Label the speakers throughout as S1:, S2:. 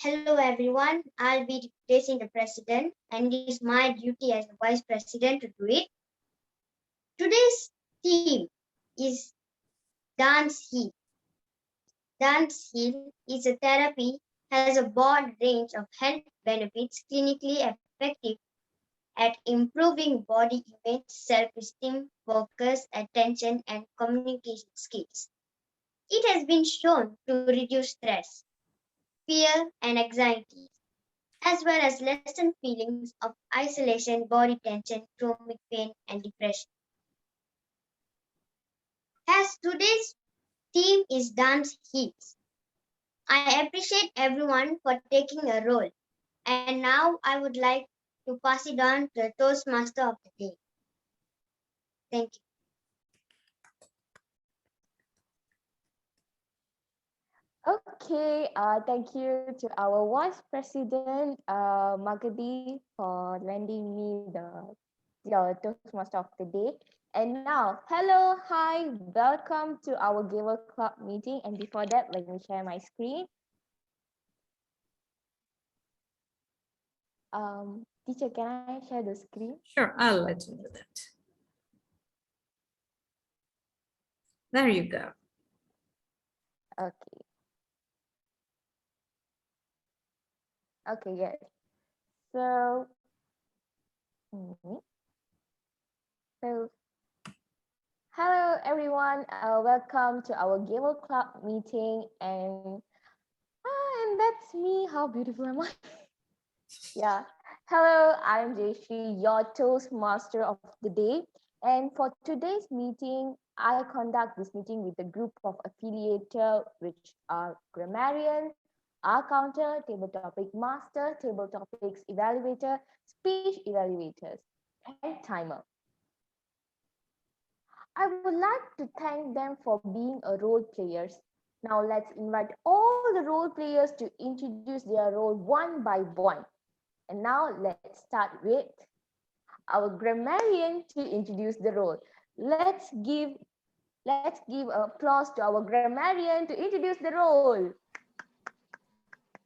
S1: Hello everyone, I'll be replacing the president and it is my duty as the vice president to do it. Today's theme is Dance Heal. Dance Heal is a therapy, has a broad range of health benefits, clinically effective at improving body image, self-esteem, focus, attention, and communication skills. It has been shown to reduce stress, fear, and anxiety, as well as lessen feelings of isolation, body tension, chronic pain, and depression. As today's theme is dance heals, I appreciate everyone for taking a role. And now I would like to pass it on to the Toastmaster of the day. Thank you.
S2: Okay, thank you to our Vice President, Makhathi, for lending me the Toastmaster of the day. And now, hello, hi, welcome to our Gavel Club meeting. And before that, let me share my screen. Teacher, can I share the screen?
S3: Sure, I'll let you do that. There you go.
S2: Okay. Okay, yes. So, hello everyone. Welcome to our Gavel Club meeting, and that's me. How beautiful am I? Yeah. Hello, I'm Jaishriee, your Toastmaster of the day. And for today's meeting, I conduct this meeting with a group of affiliates, which are Grammarian, R-Counter, Table Topic Master, Table Topics Evaluator, Speech Evaluators, and Timer. I would like to thank them for being a role players. Now let's invite all the role players to introduce their role one by one. And now let's start with our grammarian to introduce the role. Let's give applause to our grammarian to introduce the role.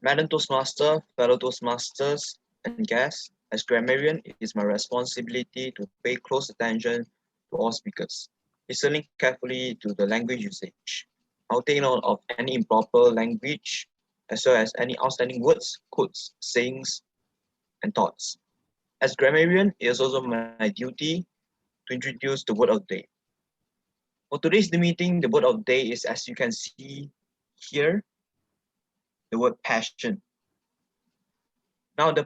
S4: Madam Toastmaster, fellow Toastmasters, and guests, as grammarian, it is my responsibility to pay close attention to all speakers, listening carefully to the language usage. I'll take note of any improper language, as well as any outstanding words, quotes, sayings, and thoughts. As grammarian, it is also my duty to introduce the word of the day. For today's meeting, the word of the day is, as you can see here, the word passion. Now, the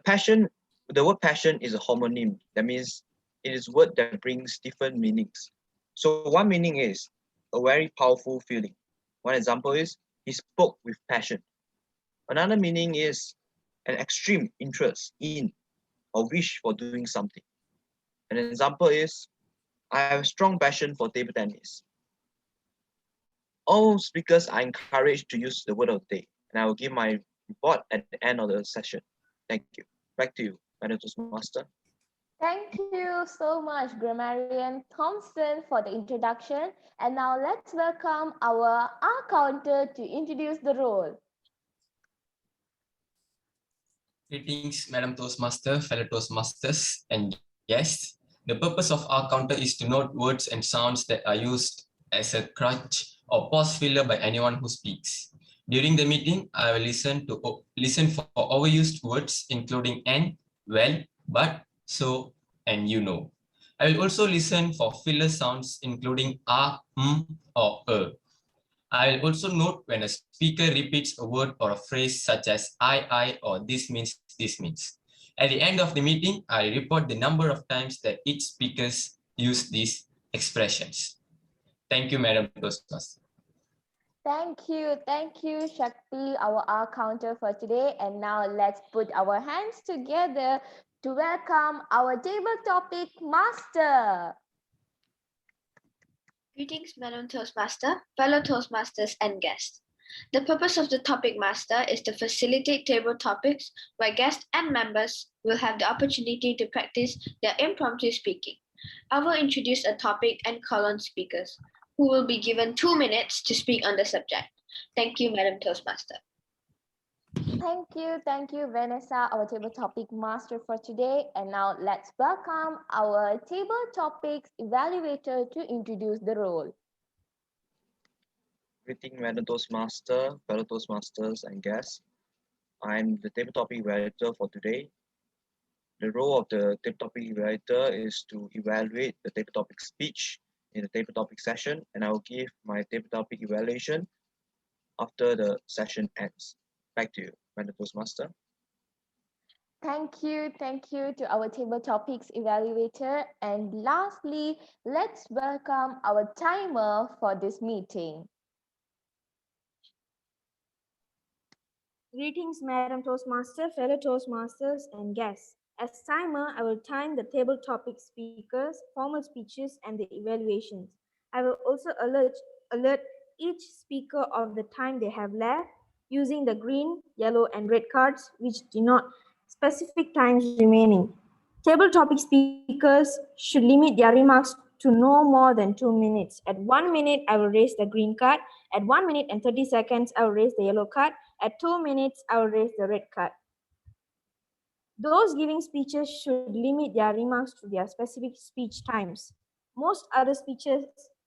S4: word passion is a homonym. That means it is a word that brings different meanings. So one meaning is a very powerful feeling. One example is he spoke with passion. Another meaning is an extreme interest in or wish for doing something. An example is I have a strong passion for table tennis. All speakers are encouraged to use the word of the day, and I will give my report at the end of the session. Thank you. Back to you, Madam Toastmaster.
S2: Thank you so much, Grammarian Thomson, for the introduction. And now let's welcome our R-Counter to introduce the role.
S5: Greetings, Madam Toastmaster, fellow Toastmasters, and guests. The purpose of R-Counter is to note words and sounds that are used as a crutch or pause filler by anyone who speaks. During the meeting, I will listen for overused words, including and, well, but, so, and you know. I will also listen for filler sounds, including or I will also note when a speaker repeats a word or a phrase such as I, or this means, this means. At the end of the meeting, I report the number of times that each speaker used these expressions. Thank you, Madam Toastmaster.
S2: Thank you, Shakti, our R-Counter for today. And now let's put our hands together to welcome our table topic master.
S6: Greetings, Madam Toastmaster, fellow Toastmasters, and guests. The purpose of the topic master is to facilitate table topics where guests and members will have the opportunity to practice their impromptu speaking. I will introduce a topic and call on speakers, who will be given 2 minutes to speak on the subject. Thank you, Madam Toastmaster.
S2: Thank you, Vanessa, our table topic master for today. And now let's welcome our table topics evaluator to introduce the role.
S4: Greeting Madam Toastmaster, fellow Toastmasters and guests. I'm the table topic evaluator for today. The role of the table topic evaluator is to evaluate the table topic speech in the table topic session, and I will give my table topic evaluation after the session ends. Back to you, Madam Toastmaster.
S2: Thank you to our table topics evaluator. And lastly, let's welcome our timer for this meeting.
S7: Greetings, Madam Toastmaster, fellow Toastmasters, and guests. As timer, I will time the table topic speakers, formal speeches, and the evaluations. I will also alert each speaker of the time they have left using the green, yellow, and red cards, which denote specific times remaining. Table topic speakers should limit their remarks to no more than 2 minutes. At 1 minute, I will raise the green card. At 1 minute and 30 seconds, I will raise the yellow card. At 2 minutes, I will raise the red card. Those giving speeches should limit their remarks to their specific speech times. Most other speeches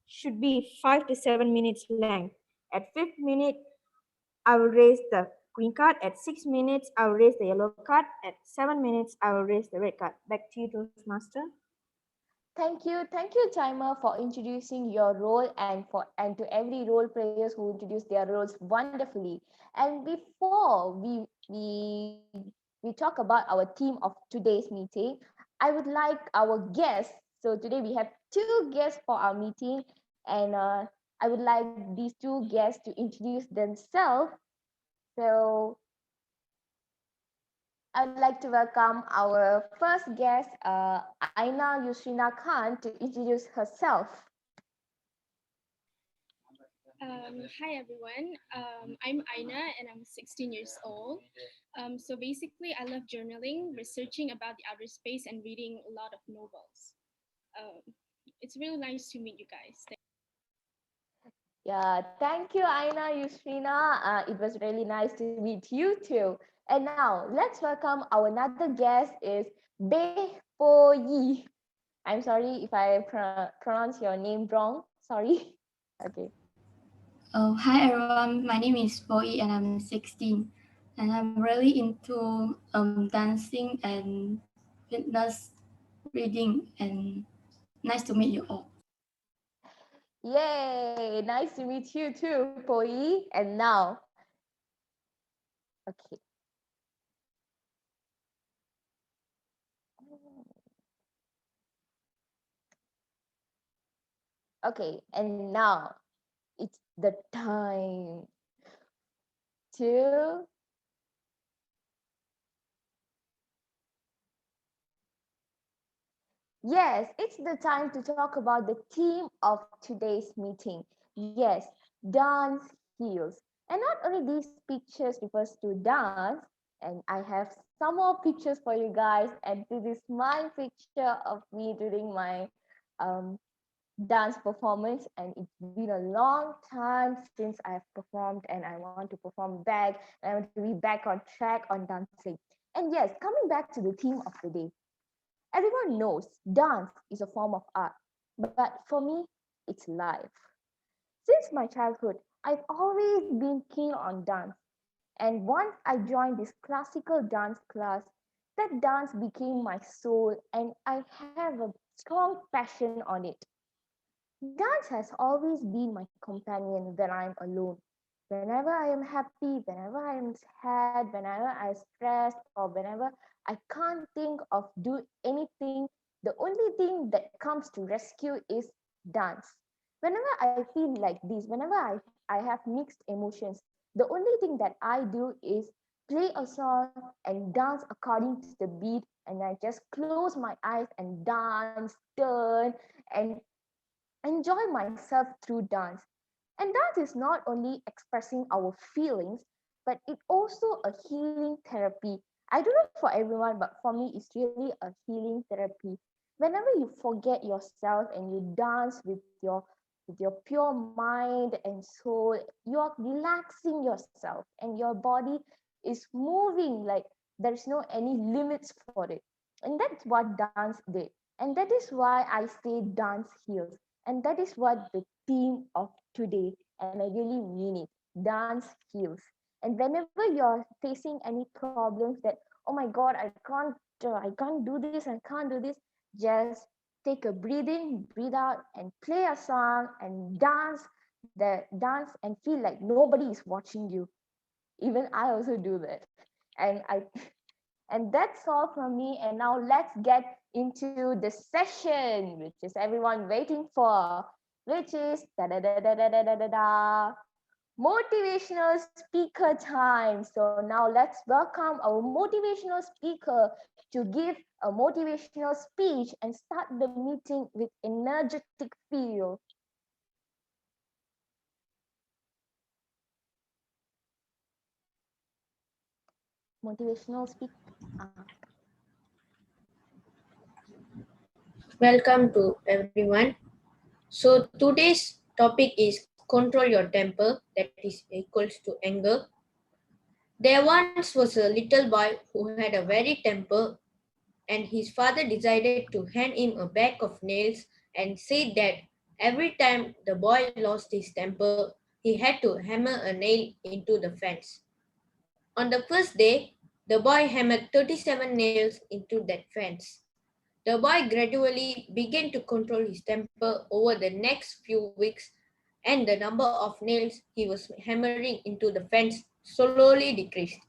S7: should be 5 to 7 minutes length. At 5th minute, I will raise the green card. At 6 minutes, I will raise the yellow card. At 7 minutes, I will raise the red card. Back to you, Toastmaster.
S2: Thank you, timer, for introducing your role and to every role players who introduced their roles wonderfully. And before we talk about our theme of today's meeting, I would like our guests. So today we have two guests for our meeting, and I would like these two guests to introduce themselves. So I would like to welcome our first guest, Aina Yusrina Khan, to introduce herself.
S8: Hi everyone, I'm Aina and I'm 16 years old. So basically I love journaling, researching about the outer space and reading a lot of novels. It's really nice to meet you guys.
S2: Yeah, thank you, Aina Yusrina. It was really nice to meet you too. And now let's welcome our another guest is Bei Po Yi. I'm sorry if I pronounce your name wrong. Sorry. Okay.
S9: Hi everyone, my name is Boy and I'm 16 and I'm really into dancing and fitness, reading, and nice to meet you all.
S2: Yay! Nice to meet you too, Po Yi. And now, okay. Okay, and now it's the time to Yes, it's the time to talk about the theme of today's meeting. Yes, dance heals. And not only these pictures refers to dance, and I have some more pictures for you guys, and this is my picture of me during my um, dance performance, and it's been a long time since I've performed and I want to perform back and I want to be back on track on dancing. And yes, coming back to the theme of the day, everyone knows dance is a form of art, but for me, it's life. Since my childhood, I've always been keen on dance. And once I joined this classical dance class, that dance became my soul, and I have a strong passion on it. Dance has always been my companion when I'm alone. Whenever I am happy, whenever I am sad, whenever I'm stressed, or whenever I can't think of do anything, the only thing that comes to rescue is dance. Whenever I feel like this, whenever I have mixed emotions, the only thing that I do is play a song and dance according to the beat, and I just close my eyes and dance, turn, and enjoy myself through dance. And dance is not only expressing our feelings, but it also a healing therapy. I don't know for everyone, but for me, it's really a healing therapy. Whenever you forget yourself and you dance with your pure mind and soul, you are relaxing yourself, and your body is moving like there's no any limits for it. And that's what dance did. And that is why I say dance heals. And that is what the theme of today, and I really mean it, dance heals. And whenever you're facing any problems that, oh my God, I can't do this, I can't do this, just take a breathe in, breathe out, and play a song and dance and feel like nobody is watching you. Even I also do that. And I and that's all from me. And now let's get into the session, which is everyone waiting for, which is da da da da da da da da da. Motivational speaker time. So now let's welcome our motivational speaker to give a motivational speech and start the meeting with energetic feel. Motivational speak.
S10: Welcome to everyone. So today's topic is control your temper, that is equals to anger. There once was a little boy who had a very temper, and his father decided to hand him a bag of nails and said that every time the boy lost his temper, he had to hammer a nail into the fence. On the first day, the boy hammered 37 nails into that fence. The boy gradually began to control his temper over the next few weeks, and the number of nails he was hammering into the fence slowly decreased.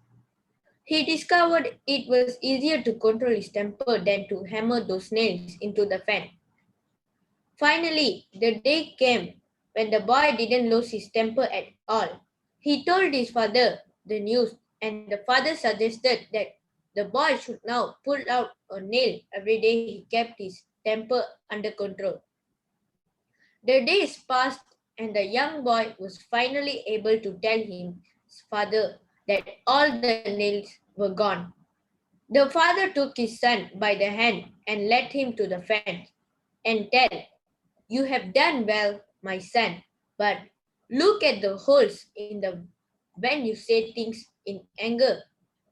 S10: He discovered it was easier to control his temper than to hammer those nails into the fence. Finally, the day came when the boy didn't lose his temper at all. He told his father the news, and the father suggested that the boy should now pull out a nail every day he kept his temper under control. The days passed, and the young boy was finally able to tell his father that all the nails were gone. The father took his son by the hand and led him to the fence and said, "You have done well, my son, but look at the holes in the when you say things in anger.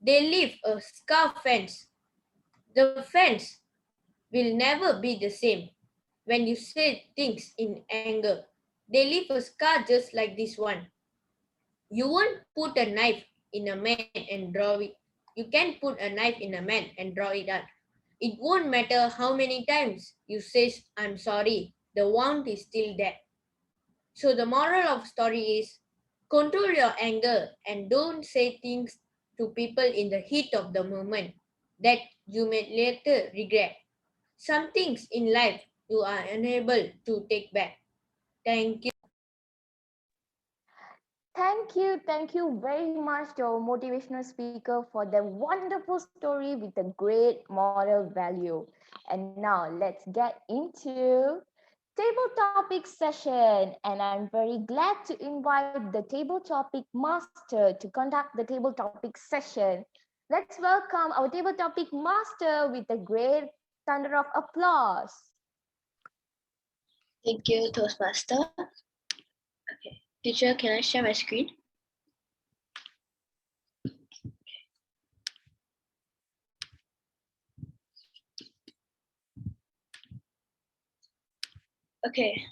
S10: They leave a scar fence. The fence will never be the same when you say things in anger. They leave a scar just like this one. You won't put a knife in a man and draw it. You can put a knife in a man and draw it out. It won't matter how many times you say I'm sorry. The wound is still there." So the moral of story is control your anger and don't say things to people in the heat of the moment that you may later regret. Some things in life you are unable to take back. Thank you.
S2: Thank you very much to our motivational speaker for the wonderful story with a great moral value. And now let's get into table topic session. And I'm very glad to invite the table topic master to conduct the table topic session. Let's welcome our table topic master with a great thunder of applause.
S6: Thank you, Toastmaster. Okay, teacher, can I share my screen? Okay,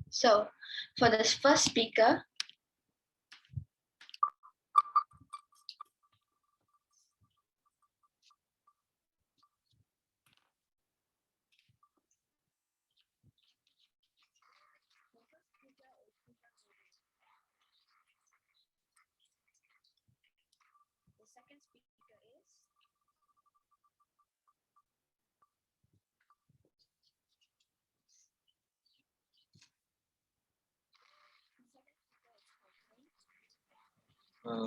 S6: so for this first speaker, the second speaker is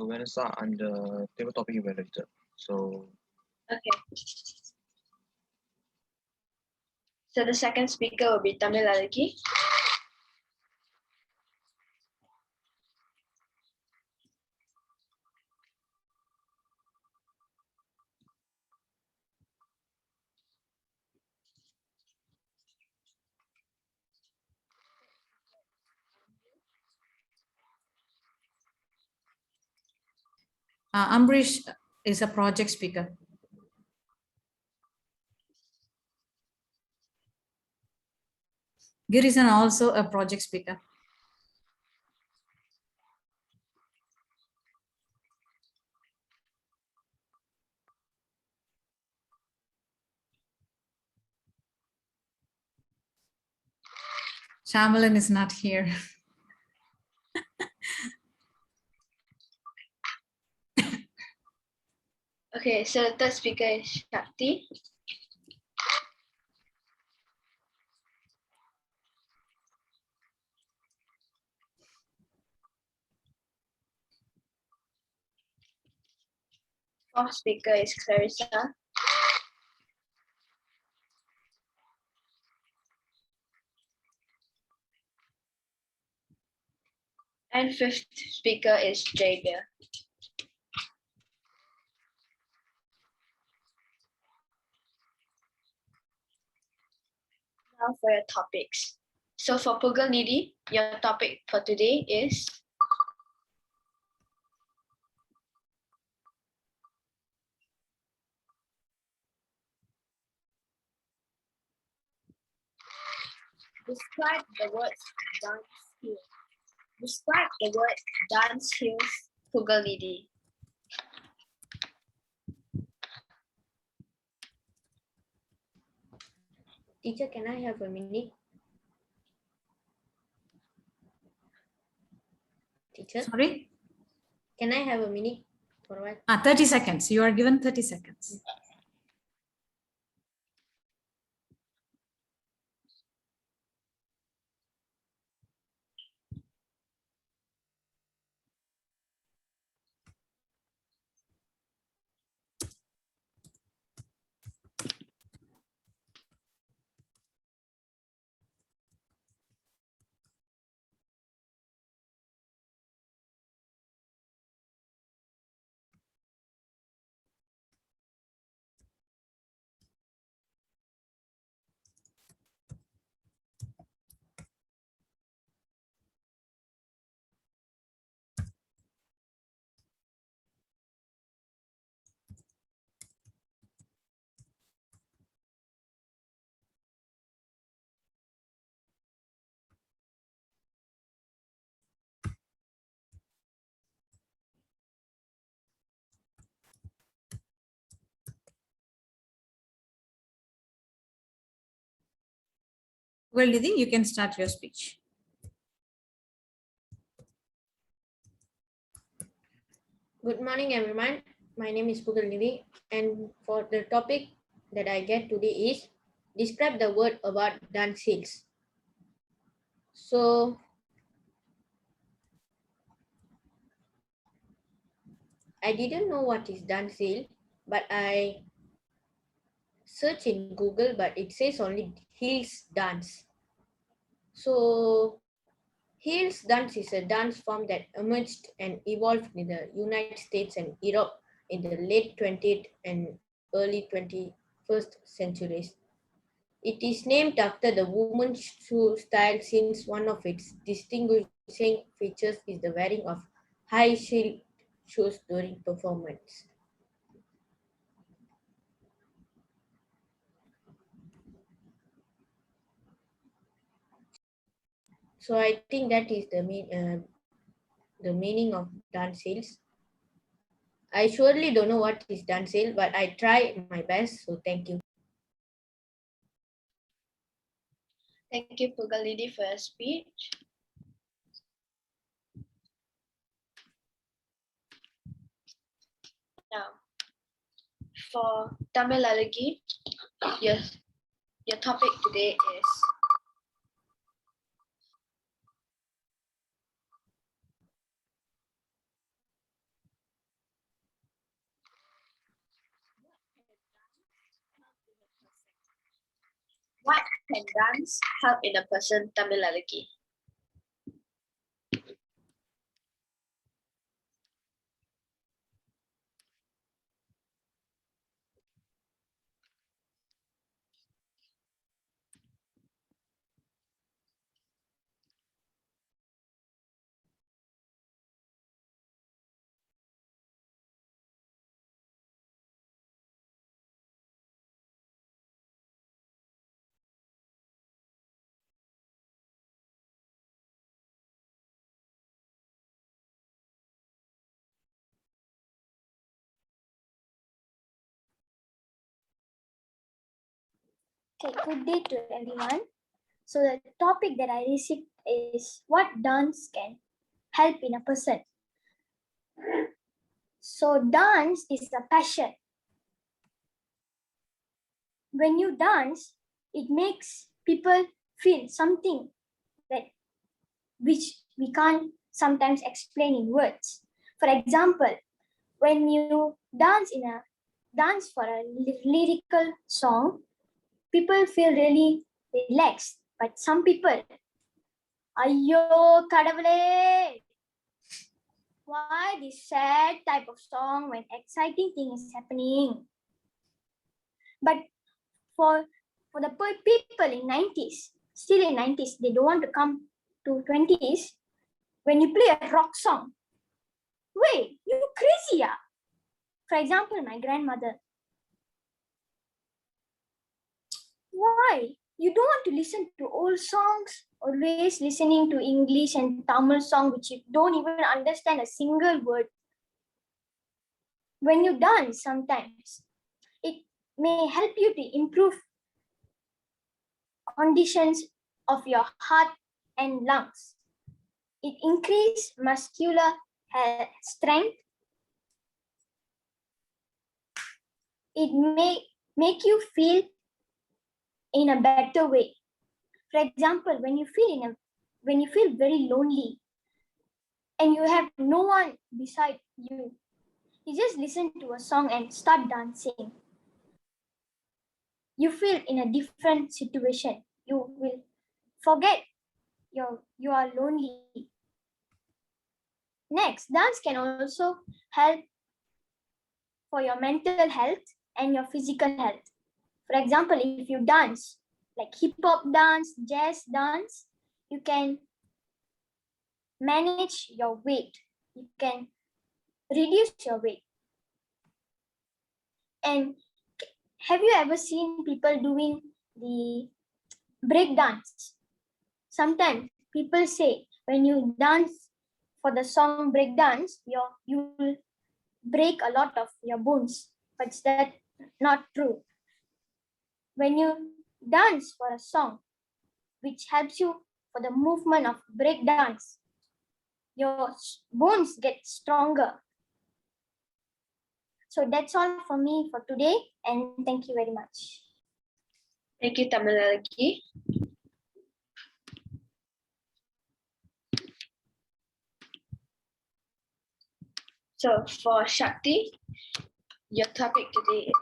S4: Vanessa, I'm the table topic evaluator. So
S6: okay. So the second speaker will be Tamil Alaki.
S3: Ambrissh is a project speaker. Girisan also a project speaker. Shamalan is not here.
S6: Okay, so the third speaker is Shakti. Fourth speaker is Clarissa. And fifth speaker is Jaishriee. Now for your topics. So for Pugalniti, your topic for today is describe the words dance heel. Describe the word dance heels, Pugalniti.
S10: Teacher, can I have a minute? Teacher,
S3: Sorry?
S10: can I have a minute for what?
S3: 30 seconds. You are given 30 seconds. Well, Nidhi, you can start your speech.
S10: Good morning, everyone. My name is Pugalniti, and for the topic that I get today is describe the word about dance heels. So, I didn't know what is dance heel, but I search in Google, but it says only heels dance. So, heels dance is a dance form that emerged and evolved in the United States and Europe in the late 20th and early 21st centuries. It is named after the woman's shoe style since one of its distinguishing features is the wearing of high heel shoes during performance. So I think that is the meaning of dance heels. I surely don't know what is dance heel, but I try my best. So thank you.
S6: Thank you, Pugalniti, for your speech. Now, for Tamil Alagi, your topic today is what can dance help in a person, Tamil Alagi?
S11: Okay, good day to everyone. So the topic that I received is what dance can help in a person. So dance is a passion. When you dance, it makes people feel something that which we can't sometimes explain in words. For example, when you dance for a lyrical song, people feel really relaxed. But some people, ayyo kadavale, why this sad type of song when exciting thing is happening? But for the people in 90s, still in 90s, they don't want to come to 20s. When you play a rock song, wait, you crazy, yeah? For example, my grandmother. Why? You don't want to listen to old songs, always listening to English and Tamil song, which you don't even understand a single word. When you dance sometimes, it may help you to improve conditions of your heart and lungs. It increases muscular strength. It may make you feel in a better way. For example, when you feel very lonely and you have no one beside you, you just listen to a song and start dancing. You feel in a different situation. You will forget you are lonely. Next, dance can also help for your mental health and your physical health. For example, if you dance, like hip-hop dance, jazz dance, you can manage your weight. You can reduce your weight. And have you ever seen people doing the break dance? Sometimes people say when you dance for the song break dance, you will break a lot of your bones, but that's not true. When you dance for a song which helps you for the movement of break dance, your bones get stronger. So that's all for me for today, and thank you very much.
S6: Thank you, Tamilalaki. So for Shakti, your topic today is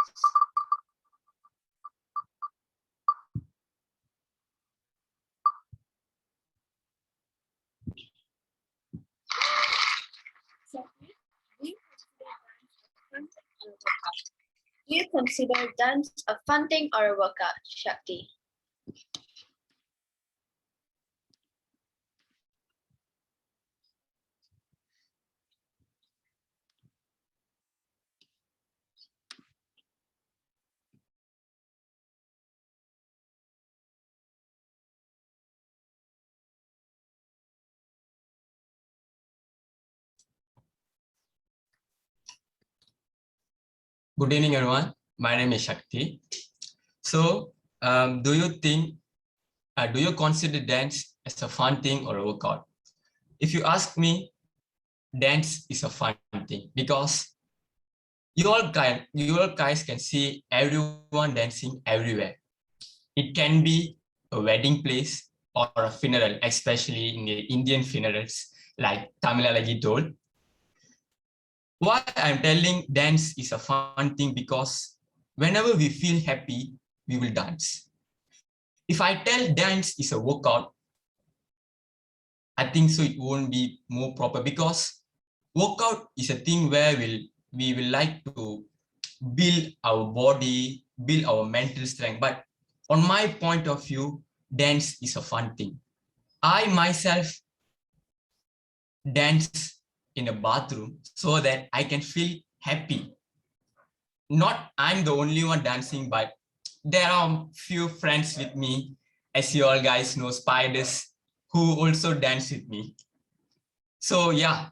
S6: do you consider dance a fun thing or a workout, Shakti?
S5: Good evening, everyone. My name is Shakti. So, do you consider dance as a fun thing or a workout? If you ask me, dance is a fun thing because you all guys can see everyone dancing everywhere. It can be a wedding place or a funeral, especially in the Indian funerals, like Tamilalagi told. Why I'm telling dance is a fun thing because whenever we feel happy, we will dance. If I tell dance is a workout, I think so it won't be more proper because workout is a thing where we will like to build our body, build our mental strength. But on my point of view, dance is a fun thing. I myself dance in a bathroom so that I can feel happy. Not I'm the only one dancing, but there are few friends with me, as you all guys know, spiders, who also dance with me. So yeah,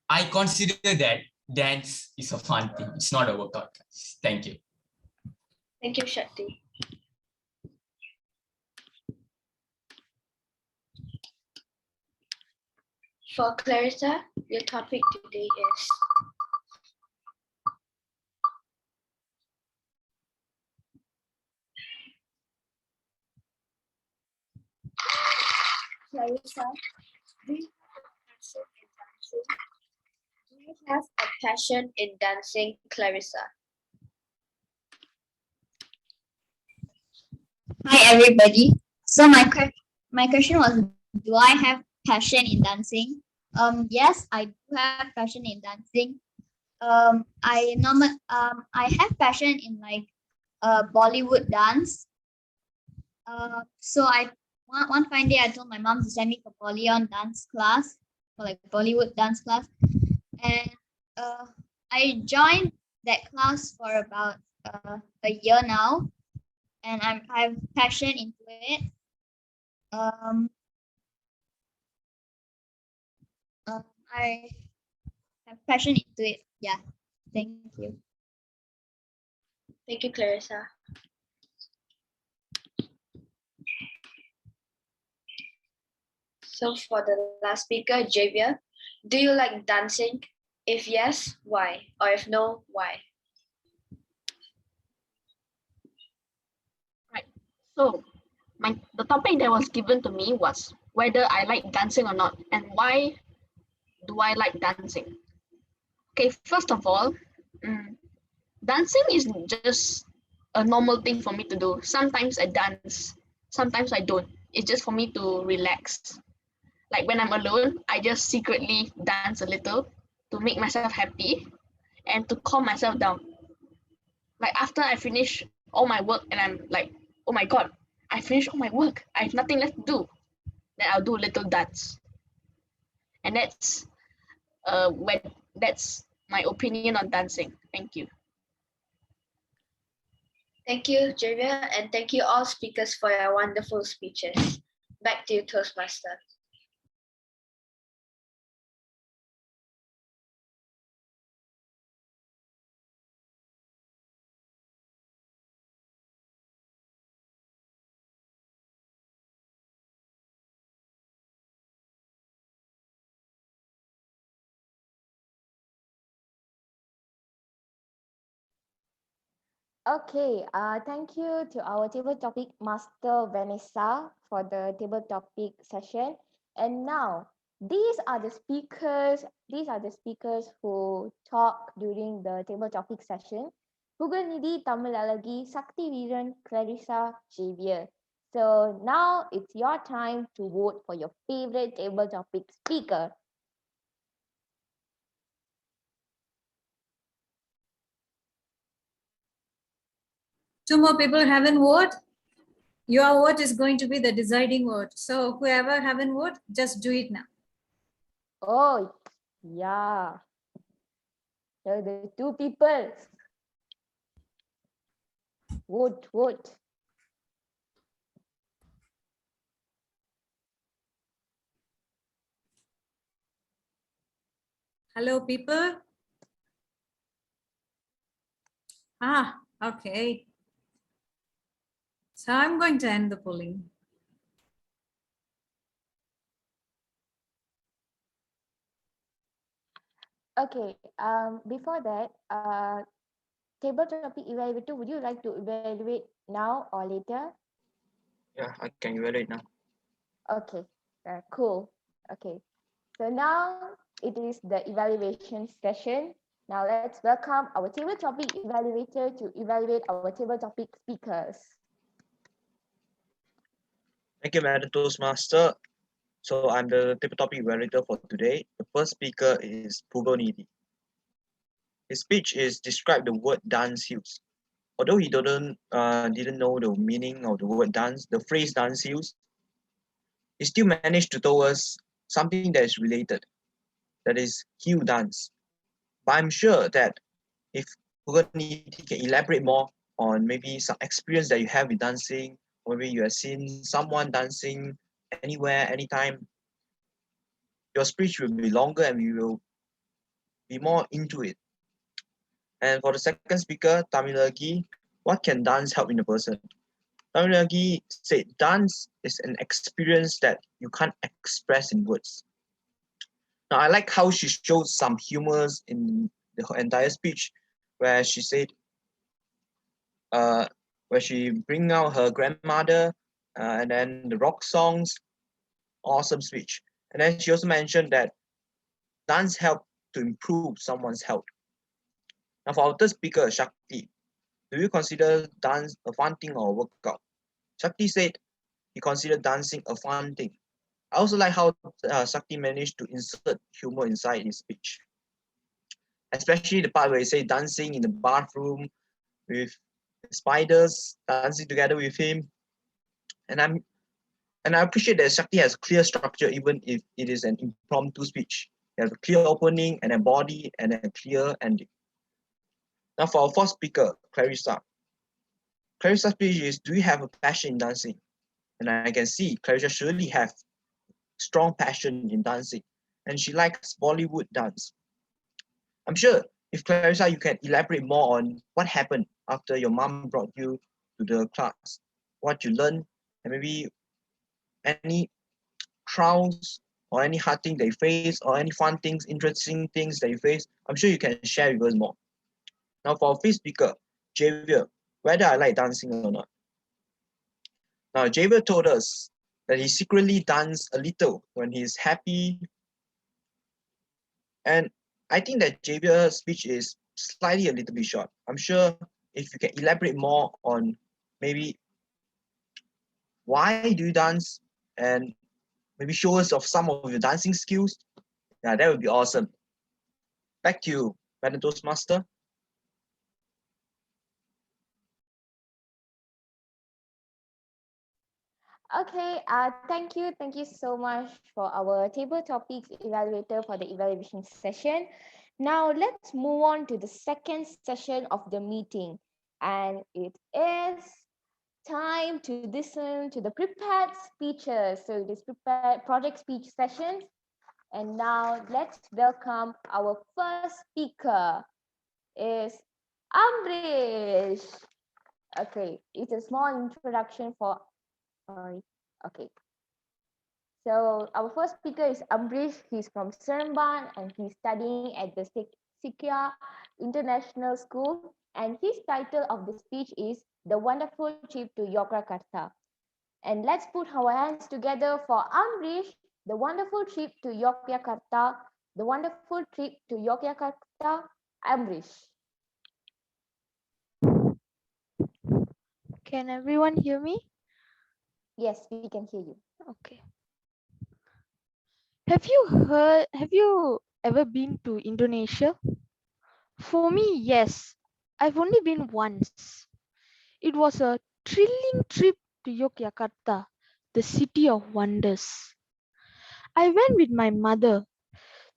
S5: I consider that dance is a fun thing. It's not a workout, guys. Thank you.
S6: Thank you, Shakti. For Clarissa, your topic today is Clarissa, do you have a passion in dancing, Clarissa?
S12: Hi everybody. So my question was, do I have passion in dancing? Yes, I do have passion in dancing. I have passion in like Bollywood dance. So one fine day I told my mom to send me for Polyon dance class, for like Bollywood dance class, and I joined that class for about a year now, and I have passion into it. Um, I have passion into it. Yeah. Thank you.
S6: Thank you, Clarissa. So for the last speaker, Javier, do you like dancing? If yes, why? Or if no, why?
S13: Right. So the topic that was given to me was whether I like dancing or not, and why do I like dancing? Okay, first of all, dancing is just a normal thing for me to do. Sometimes I dance, sometimes I don't. It's just for me to relax. Like when I'm alone, I just secretly dance a little to make myself happy and to calm myself down. Like after I finish all my work and I'm like, oh my God, I finished all my work. I have nothing left to do. Then I'll do a little dance. And that's my opinion on dancing. Thank you.
S6: Thank you, Javier, and thank you all speakers for your wonderful speeches. Back to you, Toastmaster.
S2: Okay, thank you to our table topic master Vanessa for the table topic session. And now these are the speakers who talk during the table topic session. Pugalniti, Tamilalagi, Shakti, Viran, Clarissa, Javier. So now it's your time to vote for your favorite table topic speaker.
S3: Two more people haven't voted. Your vote is going to be the deciding vote. So whoever haven't voted, just do it now.
S2: Oh, yeah. So the two people. Vote.
S3: Hello, people. Okay. So I'm going to end the polling.
S2: Okay, before that, table topic evaluator, would you like to evaluate now or later?
S4: Yeah, I can evaluate now.
S2: Okay, cool. Okay, so now it is the evaluation session. Now let's welcome our table topic evaluator to evaluate our table topic speakers.
S4: Thank you, Madam Toastmaster. So I'm the table topic evaluator for today. The first speaker is Pugalniti. His speech is describe the word dance heels. Although he didn't know the meaning of the word dance, the phrase dance heels, he still managed to tell us something that is related, that is heel dance. But I'm sure that if Pugalniti can elaborate more on maybe some experience that you have with dancing, or maybe you have seen someone dancing anywhere, anytime, your speech will be longer and we will be more into it. And for the second speaker, Tamilagi, what can dance help in a person? Tamilagi said dance is an experience that you can't express in words. Now, I like how she showed some humors in the entire speech, where she said, where she bring out her grandmother, and then the rock songs. Awesome speech. And then she also mentioned that dance help to improve someone's health. Now, for our third speaker, Shakti, do you consider dance a fun thing or a workout? Shakti said he considered dancing a fun thing. I also like how Shakti managed to insert humor inside his speech, especially the part where he said dancing in the bathroom with spiders dancing together with him. And I appreciate that Shakti has clear structure even if it is an impromptu speech. He has a clear opening and a body and a clear ending. Now for our fourth speaker, Clarissa. Clarissa's speech is, do you have a passion in dancing? And I can see Clarissa surely have strong passion in dancing, and she likes Bollywood dance. I'm sure if Clarissa, you can elaborate more on what happened after your mom brought you to the class, what you learned, and maybe any trials or any hard thing they face or any fun things, interesting things that you face. I'm sure you can share with us more. Now for our fifth speaker, Javier, whether I like dancing or not. Now Javier told us that he secretly dances a little when he's happy. And I think that Javier's speech is slightly a little bit short. I'm sure if you can elaborate more on maybe why do you dance and maybe show us of some of your dancing skills, yeah, that would be awesome. Back to you, Madam Toastmaster.
S2: Okay, thank you so much for our table topics evaluator for the evaluation session. Now let's move on to the second session of the meeting, and it is time to listen to the prepared speeches. So it is prepared project speech sessions, and now let's welcome our first speaker is Ambrissh. Okay, it's a small introduction for. Okay. So our first speaker is Ambrissh. He's from Seremban and he's studying at the Sikya International School. And his title of the speech is The Wonderful Trip to Yogyakarta. And let's put our hands together for Ambrissh, The Wonderful Trip to Yogyakarta. The Wonderful Trip to Yogyakarta, Ambrissh.
S14: Can everyone hear me?
S2: Yes, we can hear you.
S14: Okay. Have you ever been to Indonesia? For me, yes. I've only been once. It was a thrilling trip to Yogyakarta, the city of wonders. I went with my mother.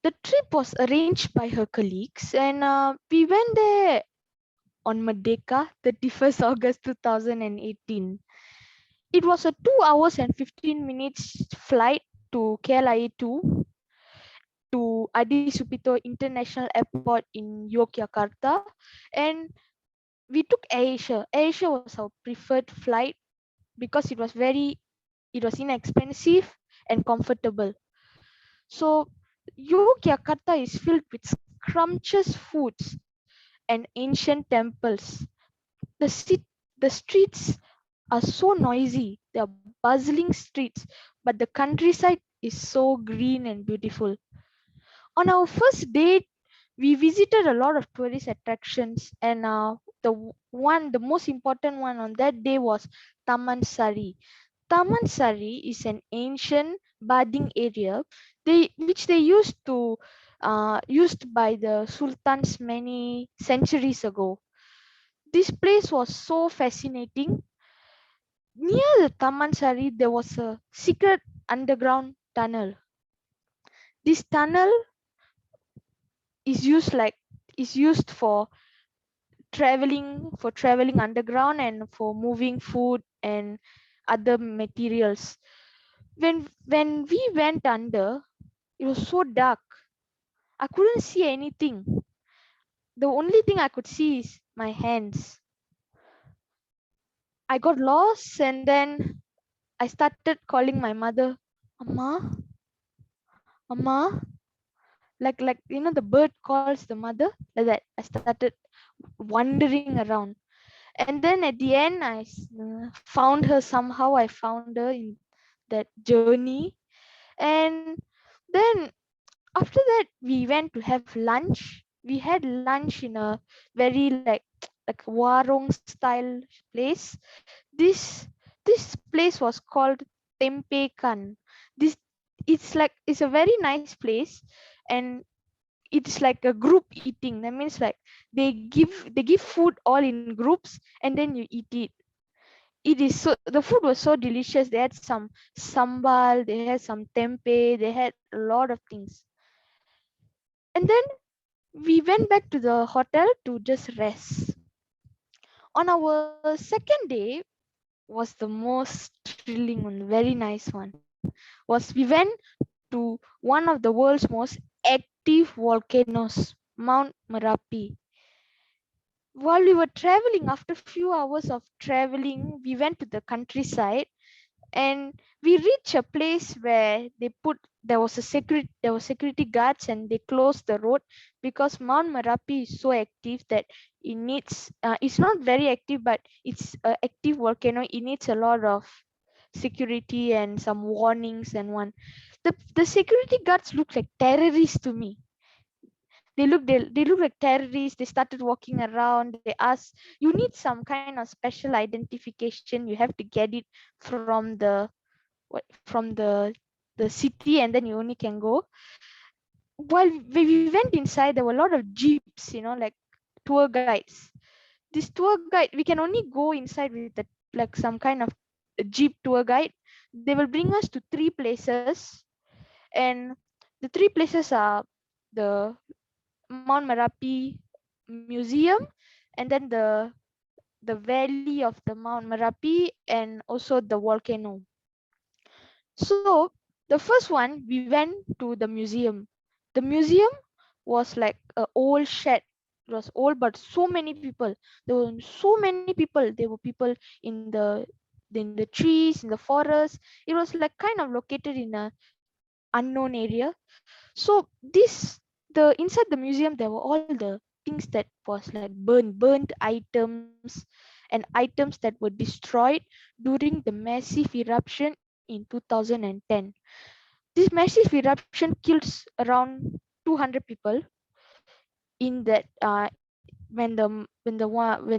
S14: The trip was arranged by her colleagues, and we went there on Merdeka, 31st August 2018. It was a 2 hours and 15 minutes flight to KLIA 2 to Adi Supito International Airport in Yogyakarta, and we took AirAsia. AirAsia was our preferred flight because it was inexpensive and comfortable. So Yogyakarta is filled with scrumptious foods and ancient temples. The streets are so noisy. They are bustling streets, but the countryside is so green and beautiful. On our first date, we visited a lot of tourist attractions, and the most important one on that day was Taman Sari. Taman Sari is an ancient bathing area which they used by the sultans many centuries ago. This place was so fascinating. Near the Taman Sari, there was a secret underground tunnel. This tunnel is used for traveling underground and for moving food and other materials. When we went under, it was so dark. I couldn't see anything. The only thing I could see is my hands. I got lost, and then I started calling my mother, Amma, Amma. like the bird calls the mother, like that. I started wandering around, and then at the end found her somehow. I found her in that journey, and then after that we went to have lunch. We had lunch in a very like warong style place. This this place was called Tempekan. This it's a very nice place, and it's like a group eating. That means like they give food all in groups, and then you eat it. The food was so delicious. They had some sambal, they had some tempeh, they had a lot of things. And then we went back to the hotel to just rest. On our second day was the most thrilling one, very nice one. Was we went to one of the world's most active volcanoes, Mount Merapi. While we were traveling, after a few hours of traveling, we went to the countryside, and we reached a place where there was security guards, and they closed the road because Mount Merapi is so active that it's not very active, but it's an active volcano. It needs a lot of security and some warnings. And the security guards look like terrorists to me. They look like terrorists. They started walking around. They asked, you need some kind of special identification. You have to get it from the city, and then you only can go. While we went inside, there were a lot of jeeps, like tour guides. This tour guide, we can only go inside with like some kind of jeep tour guide. They will bring us to three places, and the three places are the Mount Merapi Museum, and then the valley of the Mount Merapi, and also the volcano. So the first one, we went to the museum. The museum was like an old shed. It was old, but so many people. There were so many people. There were people in the trees, in the forest. It was like kind of located in a unknown area. So the inside the museum, there were all the things that was like burnt items, and items that were destroyed during the massive eruption in 2010. This massive eruption killed around 200 people in that when the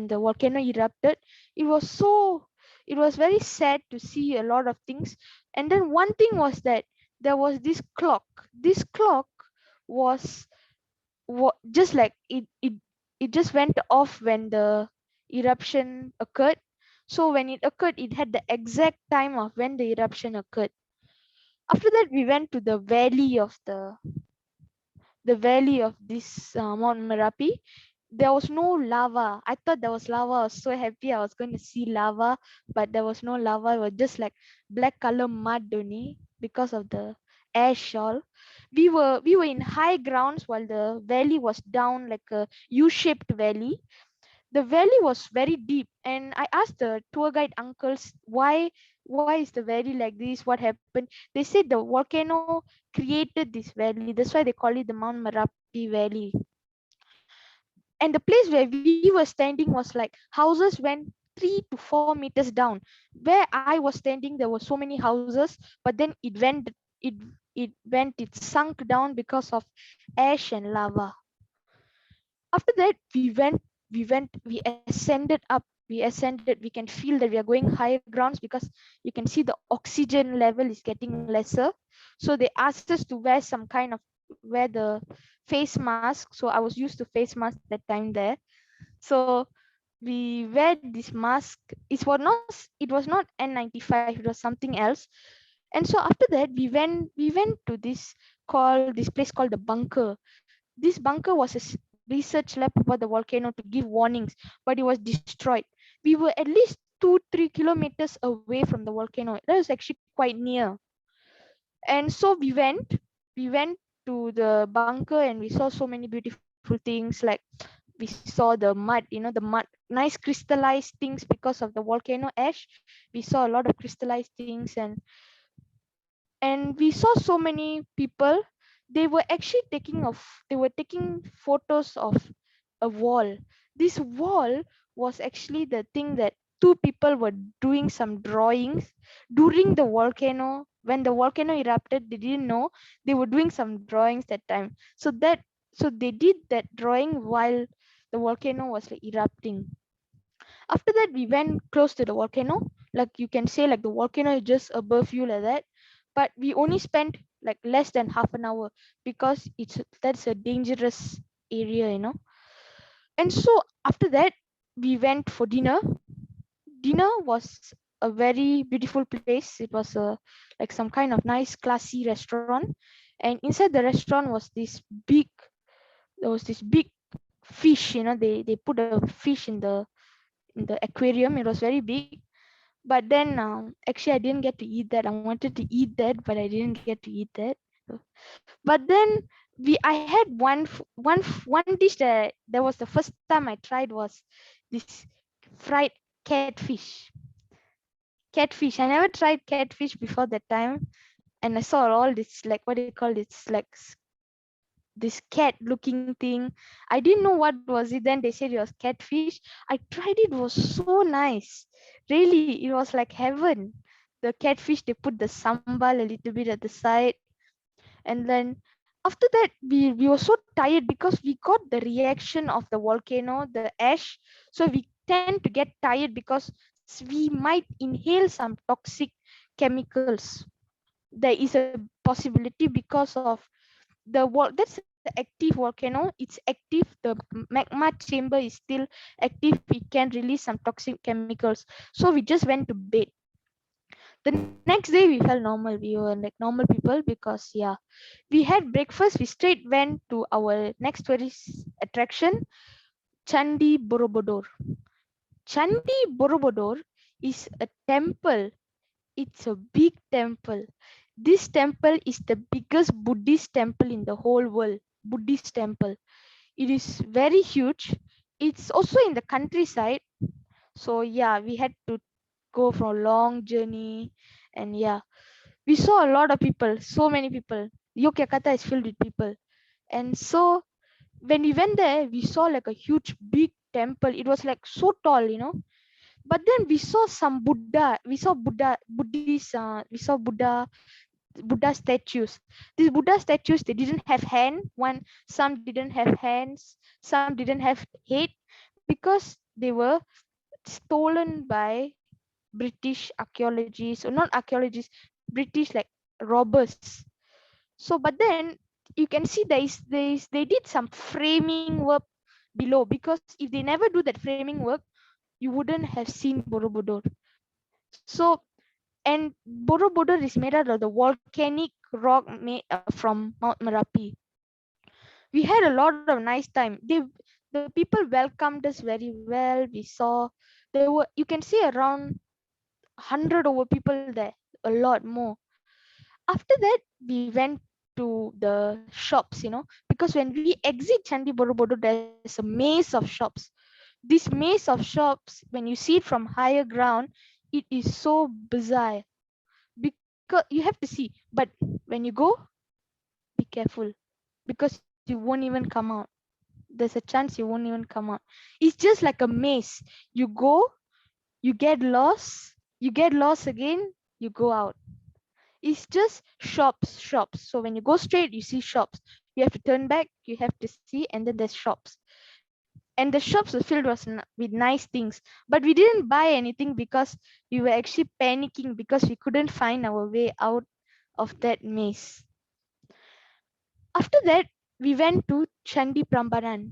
S14: volcano erupted. It was very sad to see a lot of things. And then one thing was that there was this clock was just like it just went off when the eruption occurred. So when it occurred, it had the exact time of when the eruption occurred. After that, we went to the valley of this Mount Merapi. There was no lava. I thought there was lava. I was so happy I was going to see lava, but there was no lava. It was just like black color mud only because of the ash all. We were in high grounds while the valley was down like a U-shaped valley. The valley was very deep, and I asked the tour guide uncles why is the valley like this, what happened. They said the volcano created this valley, that's why they call it the Mount Merapi Valley. And the place where we were standing was like houses went 3 to 4 meters down. Where I was standing, there were so many houses, but then it sunk down because of ash and lava. After that, we ascended. We can feel that we are going higher grounds because you can see the oxygen level is getting lesser. So they asked us to wear the face mask. So I was used to face mask that time there. So we wear this mask. It was not N95, it was something else. And so after that, we went to this place called the bunker. This bunker was a research lab for the volcano to give warnings, but it was destroyed. We were at least 2-3 kilometers away from the volcano. That was actually quite near. And so we went to the bunker, and we saw so many beautiful things. Like we saw the mud, nice crystallized things because of the volcano ash. We saw a lot of crystallized things, and we saw so many people. they were actually taking photos of a wall. This wall was actually the thing that two people were doing some drawings during the volcano. When the volcano erupted, they didn't know, they were doing some drawings that time. So they did that drawing while the volcano was like erupting. After that, we went close to the volcano. Like you can say, like the volcano is just above you like that. But we only spent like less than half an hour because that's a dangerous area. And so after that, we went for dinner. Dinner was a very beautiful place. It was like some kind of nice, classy restaurant. And inside the restaurant was there was this big fish. They put a fish in the aquarium. It was very big. But then actually I didn't get to eat that. I wanted to eat that, but I didn't get to eat that. But then I had one dish that was the first time I tried was this fried catfish. Catfish. I never tried catfish before that time, and I saw all this, like, what do you call it? It's like this cat looking thing. I didn't know what was it. Then they said it was catfish. I tried it. It was so nice. Really, it was like heaven. The catfish, they put the sambal a little bit at the side. And then after that, we were so tired because we got the reaction of the volcano, the ash. So we tend to get tired because we might inhale some toxic chemicals. There is a possibility because of that's the active volcano. It's active. The magma chamber is still active. We can release some toxic chemicals. So we just went to bed. The next day we felt normal. We were like normal people because, yeah, we had breakfast. We straight went to our next tourist attraction, Chandi Borobudur. Chandi Borobudur is a temple. It's a big temple. This temple is the biggest Buddhist temple in the whole world. Buddhist temple. It is very huge. It's also in the countryside. So yeah, we had to go for a long journey. And yeah, we saw a lot of people, so many people. Yogyakarta is filled with people. And so when we went there, we saw like a huge big temple. It was like so tall. But then we saw some Buddha. We saw Buddhist. We saw Buddha statues. These Buddha statues, they didn't have some didn't have hands, some didn't have head, because they were stolen by British archaeologists, or not archaeologists, British like robbers. So, but then you can see they did some framing work below, because if they never do that framing work, you wouldn't have seen Borobudur. So, and Borobudur is made out of the volcanic rock made from Mount Merapi. We had a lot of nice time. The people welcomed us very well. We saw you can see around 100 over people there, a lot more. After that, we went to the shops, because when we exit Chandi Borobudur, there's a maze of shops. This maze of shops, when you see it from higher ground, it is so bizarre, because you have to see. But when you go, be careful, because you won't even come out. There's a chance you won't even come out. It's just like a maze. You go, you get lost again, you go out. It's just shops. So when you go straight, you see shops. You have to turn back, you have to see, and then there's shops. And the shops were filled with nice things. But we didn't buy anything because we were actually panicking because we couldn't find our way out of that maze. After that, we went to Chandi Prambanan.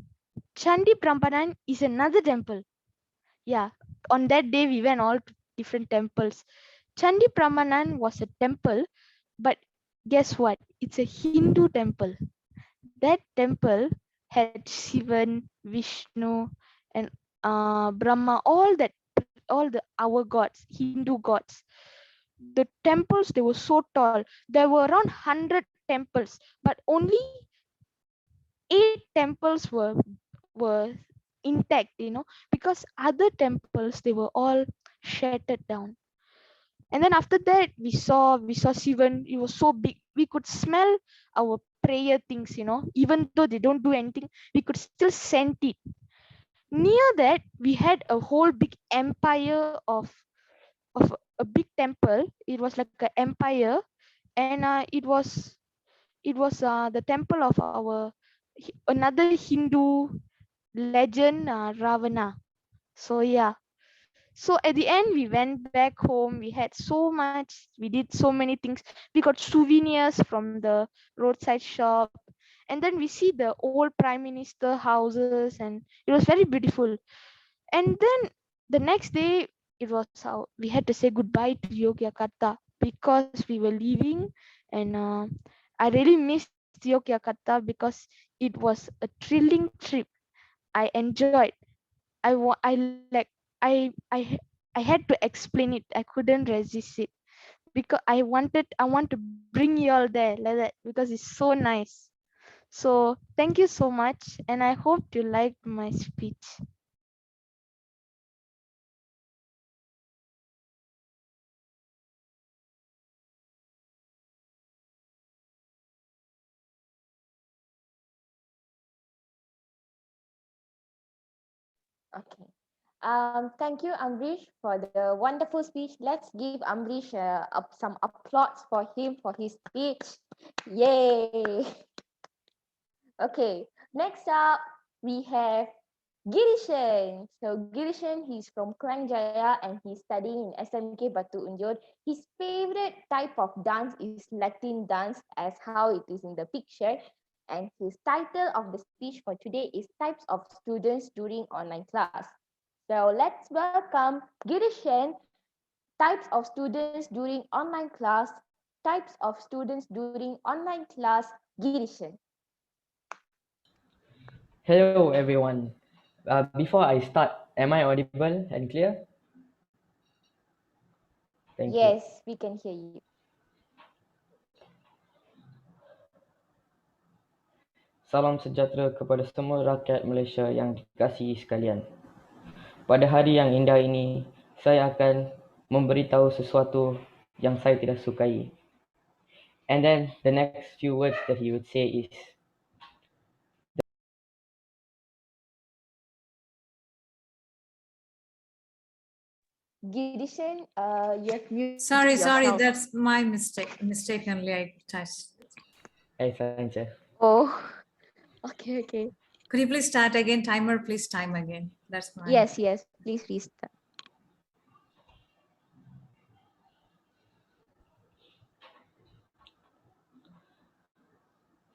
S14: Chandi Prambanan is another temple. Yeah, on that day we went all to different temples. Chandi Prambanan was a temple, but guess what? It's a Hindu temple. That temple had Shivan, Vishnu, and Brahma, all our gods, Hindu gods. The temples, they were so tall. There were around 100 temples, but only 8 temples were intact, because other temples, they were all shattered down. And then after that, we saw Shivan. It was so big, we could smell our prayer things, even though they don't do anything, we could still send it. Near that, we had a whole big empire of a big temple. It was like an empire, and it was the temple of our another Hindu legend, Ravana. So yeah. So at the end, we went back home. We had so much. We did so many things. We got souvenirs from the roadside shop, and then we see the old prime minister houses, and it was very beautiful. And then the next day, we had to say goodbye to Yogyakarta because we were leaving, and I really missed Yogyakarta because it was a thrilling trip. I enjoyed. I had to explain it. I couldn't resist it because I want to bring you all there like that because it's so nice. So thank you so much, and I hope you liked my speech.
S2: Okay. Thank you, Ambrissh, for the wonderful speech. Let's give Ambrissh some applause for him for his speech. Yay! Okay. Next up, we have Girisan. So Girisan, he's from Klang Jaya and he's studying in SMK Batu Unjur. His favorite type of dance is Latin dance, as how it is in the picture. And his title of the speech for today is Types of Students During Online Class. So let's welcome Girisan. Types of students during online class. Types of students during online class. Girisan.
S15: Hello everyone. Before I start, am I audible and clear? Thank you.
S2: Yes, we can hear you.
S15: Salam sejahtera kepada semua rakyat Malaysia yang dikasihi sekalian. Pada hari yang indah ini, saya akan memberitahu sesuatu yang saya tidak sukai. And then the next few words that he would say is,
S2: Girisan, you have muted
S3: Sorry,
S2: your sound.
S3: that's my mistake. Mistakenly I touched.
S2: Oh, okay.
S3: Could you please start again? Timer, please time again. That's fine.
S2: Yes, please restart.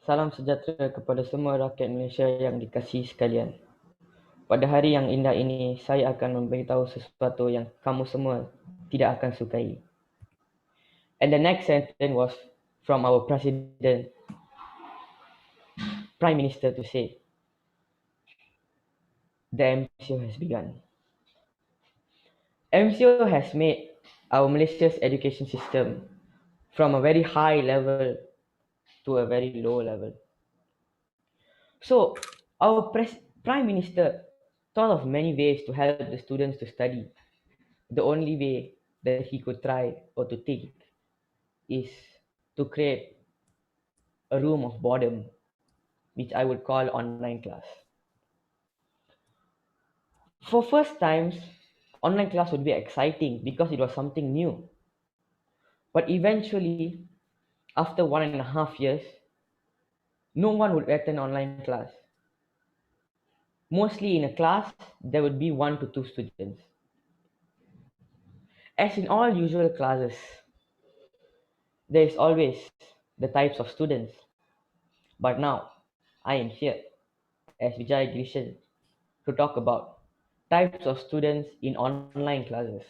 S15: Salam sejahtera kepada semua rakyat Malaysia yang dikasihi sekalian. Pada hari yang indah ini, saya akan memberitahu sesuatu yang kamu semua tidak akan sukai. And the next sentence was from our president, Prime Minister, to say, the MCO has begun. MCO has made our Malaysia's education system from a very high level to a very low level. So our Prime Minister thought of many ways to help the students to study. The only way that he could try or to think is to create a room of boredom, which I would call online class. For first times, online class would be exciting because it was something new. But eventually, after 1.5 years, no one would attend online class. Mostly in a class, there would be 1 to 2 students. As in all usual classes, there is always the types of students. But now, I am here as Jaishriee to talk about types of students in online classes.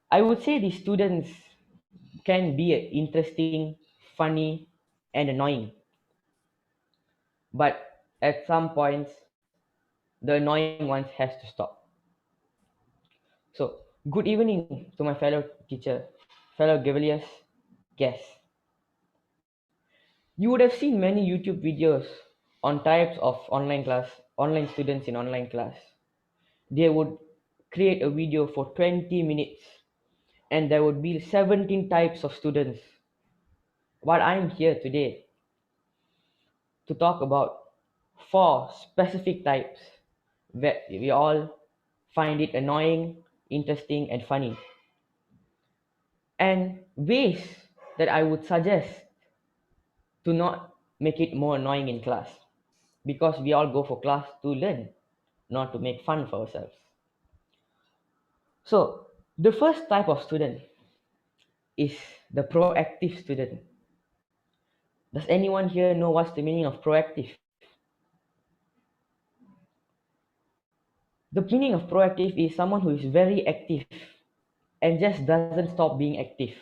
S15: I would say these students can be interesting, funny, and annoying. But at some points, the annoying ones has to stop. So, good evening to my fellow teacher, fellow Gaveliers, guests. You would have seen many YouTube videos on types of online students in online class. They would create a video for 20 minutes and there would be 17 types of students. But I'm here today to talk about 4 specific types where we all find it annoying, interesting, and funny, and ways that I would suggest to not make it more annoying in class, because we all go for class to learn, not to make fun for ourselves. So, the first type of student is the proactive student. Does anyone here know what's the meaning of proactive? The meaning of proactive is someone who is very active and just doesn't stop being active.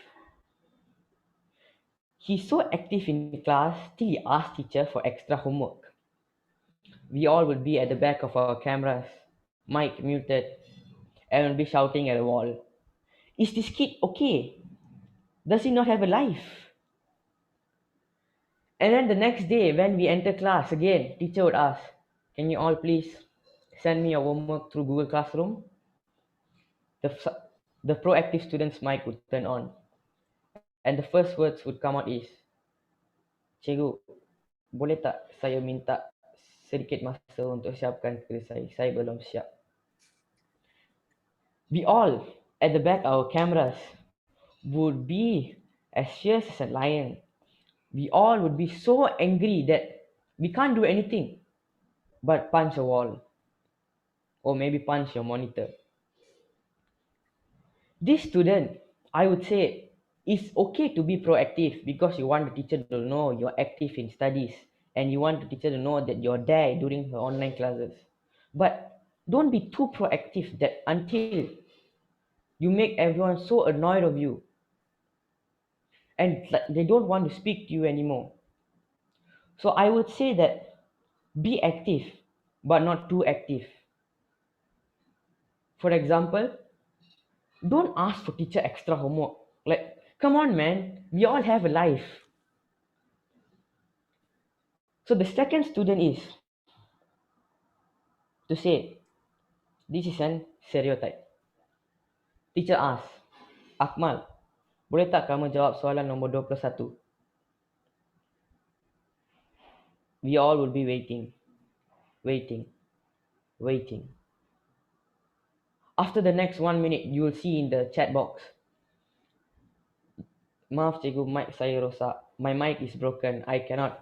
S15: He's so active in class till he asks teacher for extra homework. We all would be at the back of our cameras, mic muted, and would be shouting at a wall. Is this kid okay? Does he not have a life? And then the next day when we enter class again, teacher would ask, can you all please send me your homework through Google Classroom? The, the proactive student's mic would turn on, and the first words would come out is, Cikgu, boleh tak saya minta sedikit masa untuk siapkan kerja saya belum siap. We all, at the back our cameras, would be as fierce as a lion. We all would be so angry that we can't do anything but punch a wall, or maybe punch your monitor. This student, I would say, it's okay to be proactive because you want the teacher to know you're active in studies and you want the teacher to know that you're there during her online classes. But don't be too proactive that until you make everyone so annoyed of you and they don't want to speak to you anymore. So I would say that be active, but not too active. For example, don't ask for teacher extra homework. Like, come on, man, we all have a life. So the second student is to say, this is an stereotype. Teacher asks, Akmal, boleh tak kamu jawab soalan nombor 21? We all will be waiting, waiting, waiting. After the next 1 minute, you will see in the chat box, maaf cikgu, mic saya rosak. My mic is broken. I cannot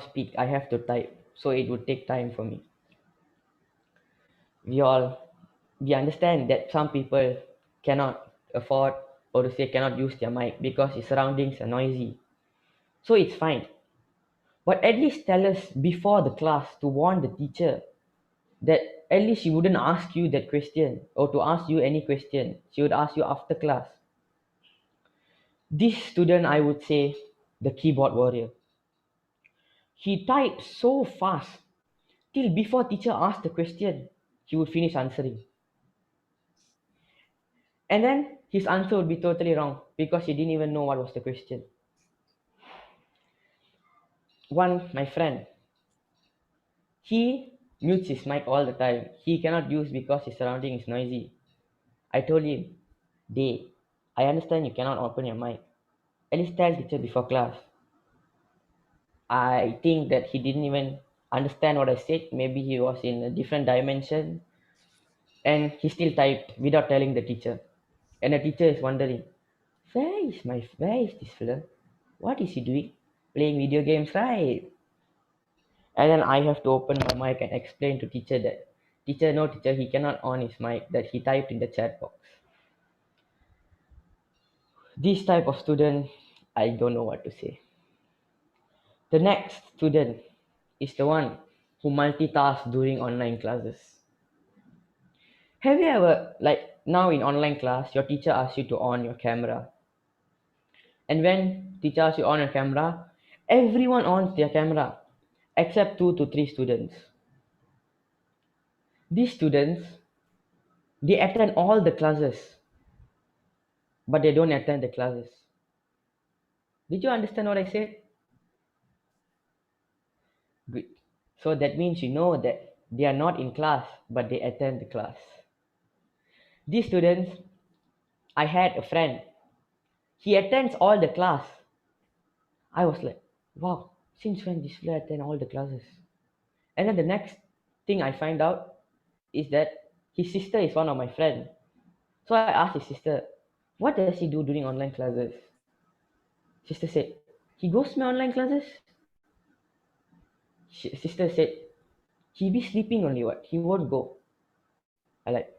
S15: speak. I have to type. So it would take time for me. We understand that some people cannot afford, or to say cannot use their mic because the surroundings are noisy. So it's fine. But at least tell us before the class to warn the teacher that at least she wouldn't ask you that question or to ask you any question. She would ask you after class. This student, I would say, the keyboard warrior. He typed so fast till before teacher asked the question, he would finish answering. And then his answer would be totally wrong because he didn't even know what was the question. One, my friend, he mutes his mic all the time. He cannot use because his surrounding is noisy. I told him, Day, I understand you cannot open your mic. At least tell teacher before class. I think that he didn't even understand what I said. Maybe he was in a different dimension. And he still typed without telling the teacher. And the teacher is wondering, where is this fella? What is he doing? Playing video games, right? And then I have to open my mic and explain to teacher that, teacher, he cannot on his mic, that he typed in the chat box. This type of student, I don't know what to say. The next student is the one who multitasks during online classes. Have you ever, like now in online class, your teacher asks you to on your camera. And when teacher asks you on your camera, everyone ons their camera except 2 to 3 students. These students, they attend all the classes, but they don't attend the classes. Did you understand what I said? Good. So that means you know that they are not in class, but they attend the class. These students, I had a friend. He attends all the class, I was like, wow, since when this fella attend all the classes? And then the next thing I find out is that his sister is one of my friends. So I asked his sister, what does he do during online classes? Sister said, he goes to my online classes? Sister said, he be sleeping only what? He won't go. I like,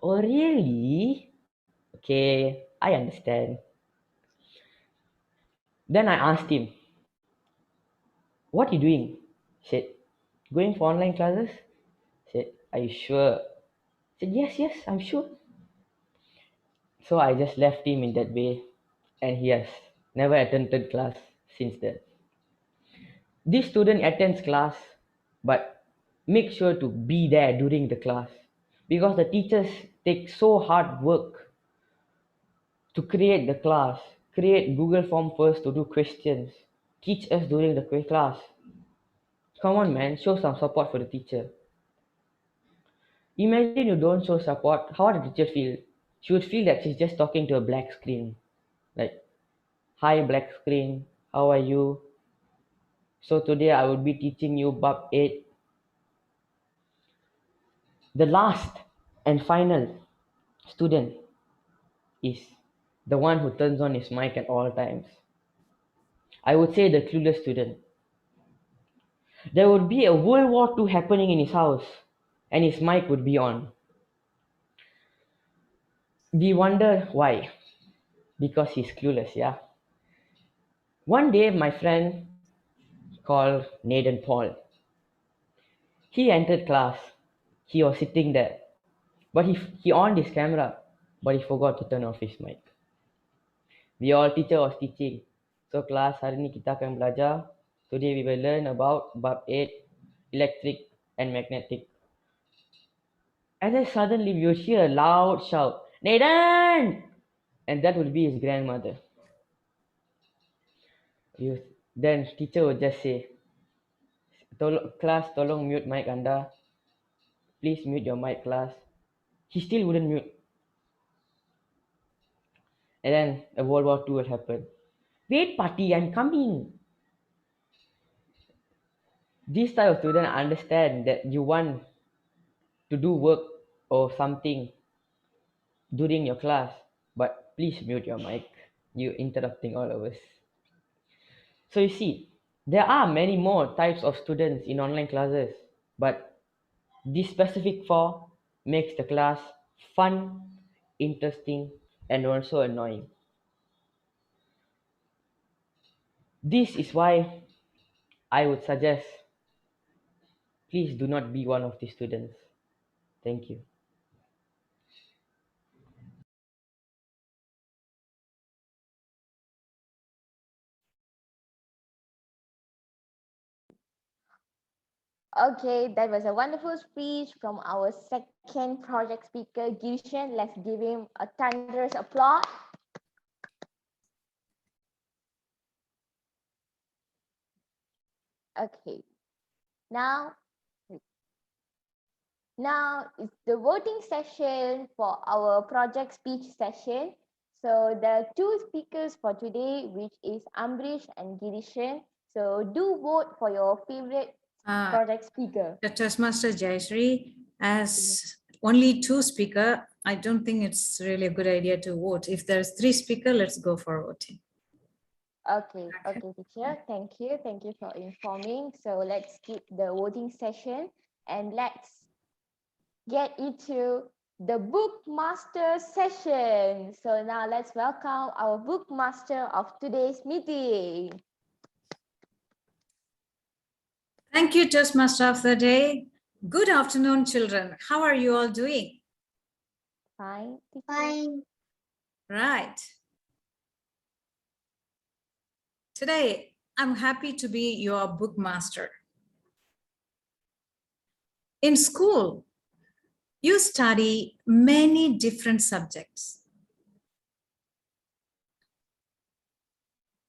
S15: oh really? Okay, I understand. Then I asked him, what you doing? He said, going for online classes? I said, are you sure? I said, yes, I'm sure. So I just left him in that way, and he has never attended class since then. This student attends class, but make sure to be there during the class, because the teachers take so hard work to create the class, create Google form first to do questions, teach us during the class. Come on, man, show some support for the teacher. Imagine you don't show support, how would the teacher feel? She would feel that she's just talking to a black screen. Like, hi black screen, how are you? So today I will be teaching you Bab 8. The last and final student is the one who turns on his mic at all times. I would say the clueless student. There would be a World War II happening in his house and his mic would be on. We wonder why. Because he's clueless, yeah. One day my friend called Nathan Paul. He entered class. He was sitting there. But he on his camera, but he forgot to turn off his mic. We all teacher was teaching. So class, hari ni kita akan belajar. Today we will learn about Bab 8, electric and magnetic. And then suddenly we would hear a loud shout, Nathan! And that would be his grandmother. Then teacher would just say, class, tolong mute mic anda. Please mute your mic, class. He still wouldn't mute. And then a World War II would happen. Wait, party, I'm coming. This type of student understand that you want to do work or something during your class, but please mute your mic. You're interrupting all of us. So you see, there are many more types of students in online classes, but this specific four makes the class fun, interesting, and also annoying. This is why I would suggest, please do not be one of these students. Thank you.
S2: Okay, that was a wonderful speech from our second project speaker, Girisan. Let's give him a thunderous applause. Okay, now it's the voting session for our project speech session. So the two speakers for today, which is Ambrissh and Girisan. So do vote for your favorite project speaker.
S3: Toastmaster Jaishriee, as only two speaker, I don't think it's really a good idea to vote. If there's three speaker, let's go for voting.
S2: Okay, teacher. Thank you for informing. So let's skip the voting session and let's get into the bookmaster session. So now let's welcome our bookmaster of today's meeting.
S3: Thank you, Toastmaster of the day. Good afternoon, children. How are you all doing?
S2: Fine.
S1: Fine.
S3: Right. Today, I'm happy to be your bookmaster. In school, you study many different subjects.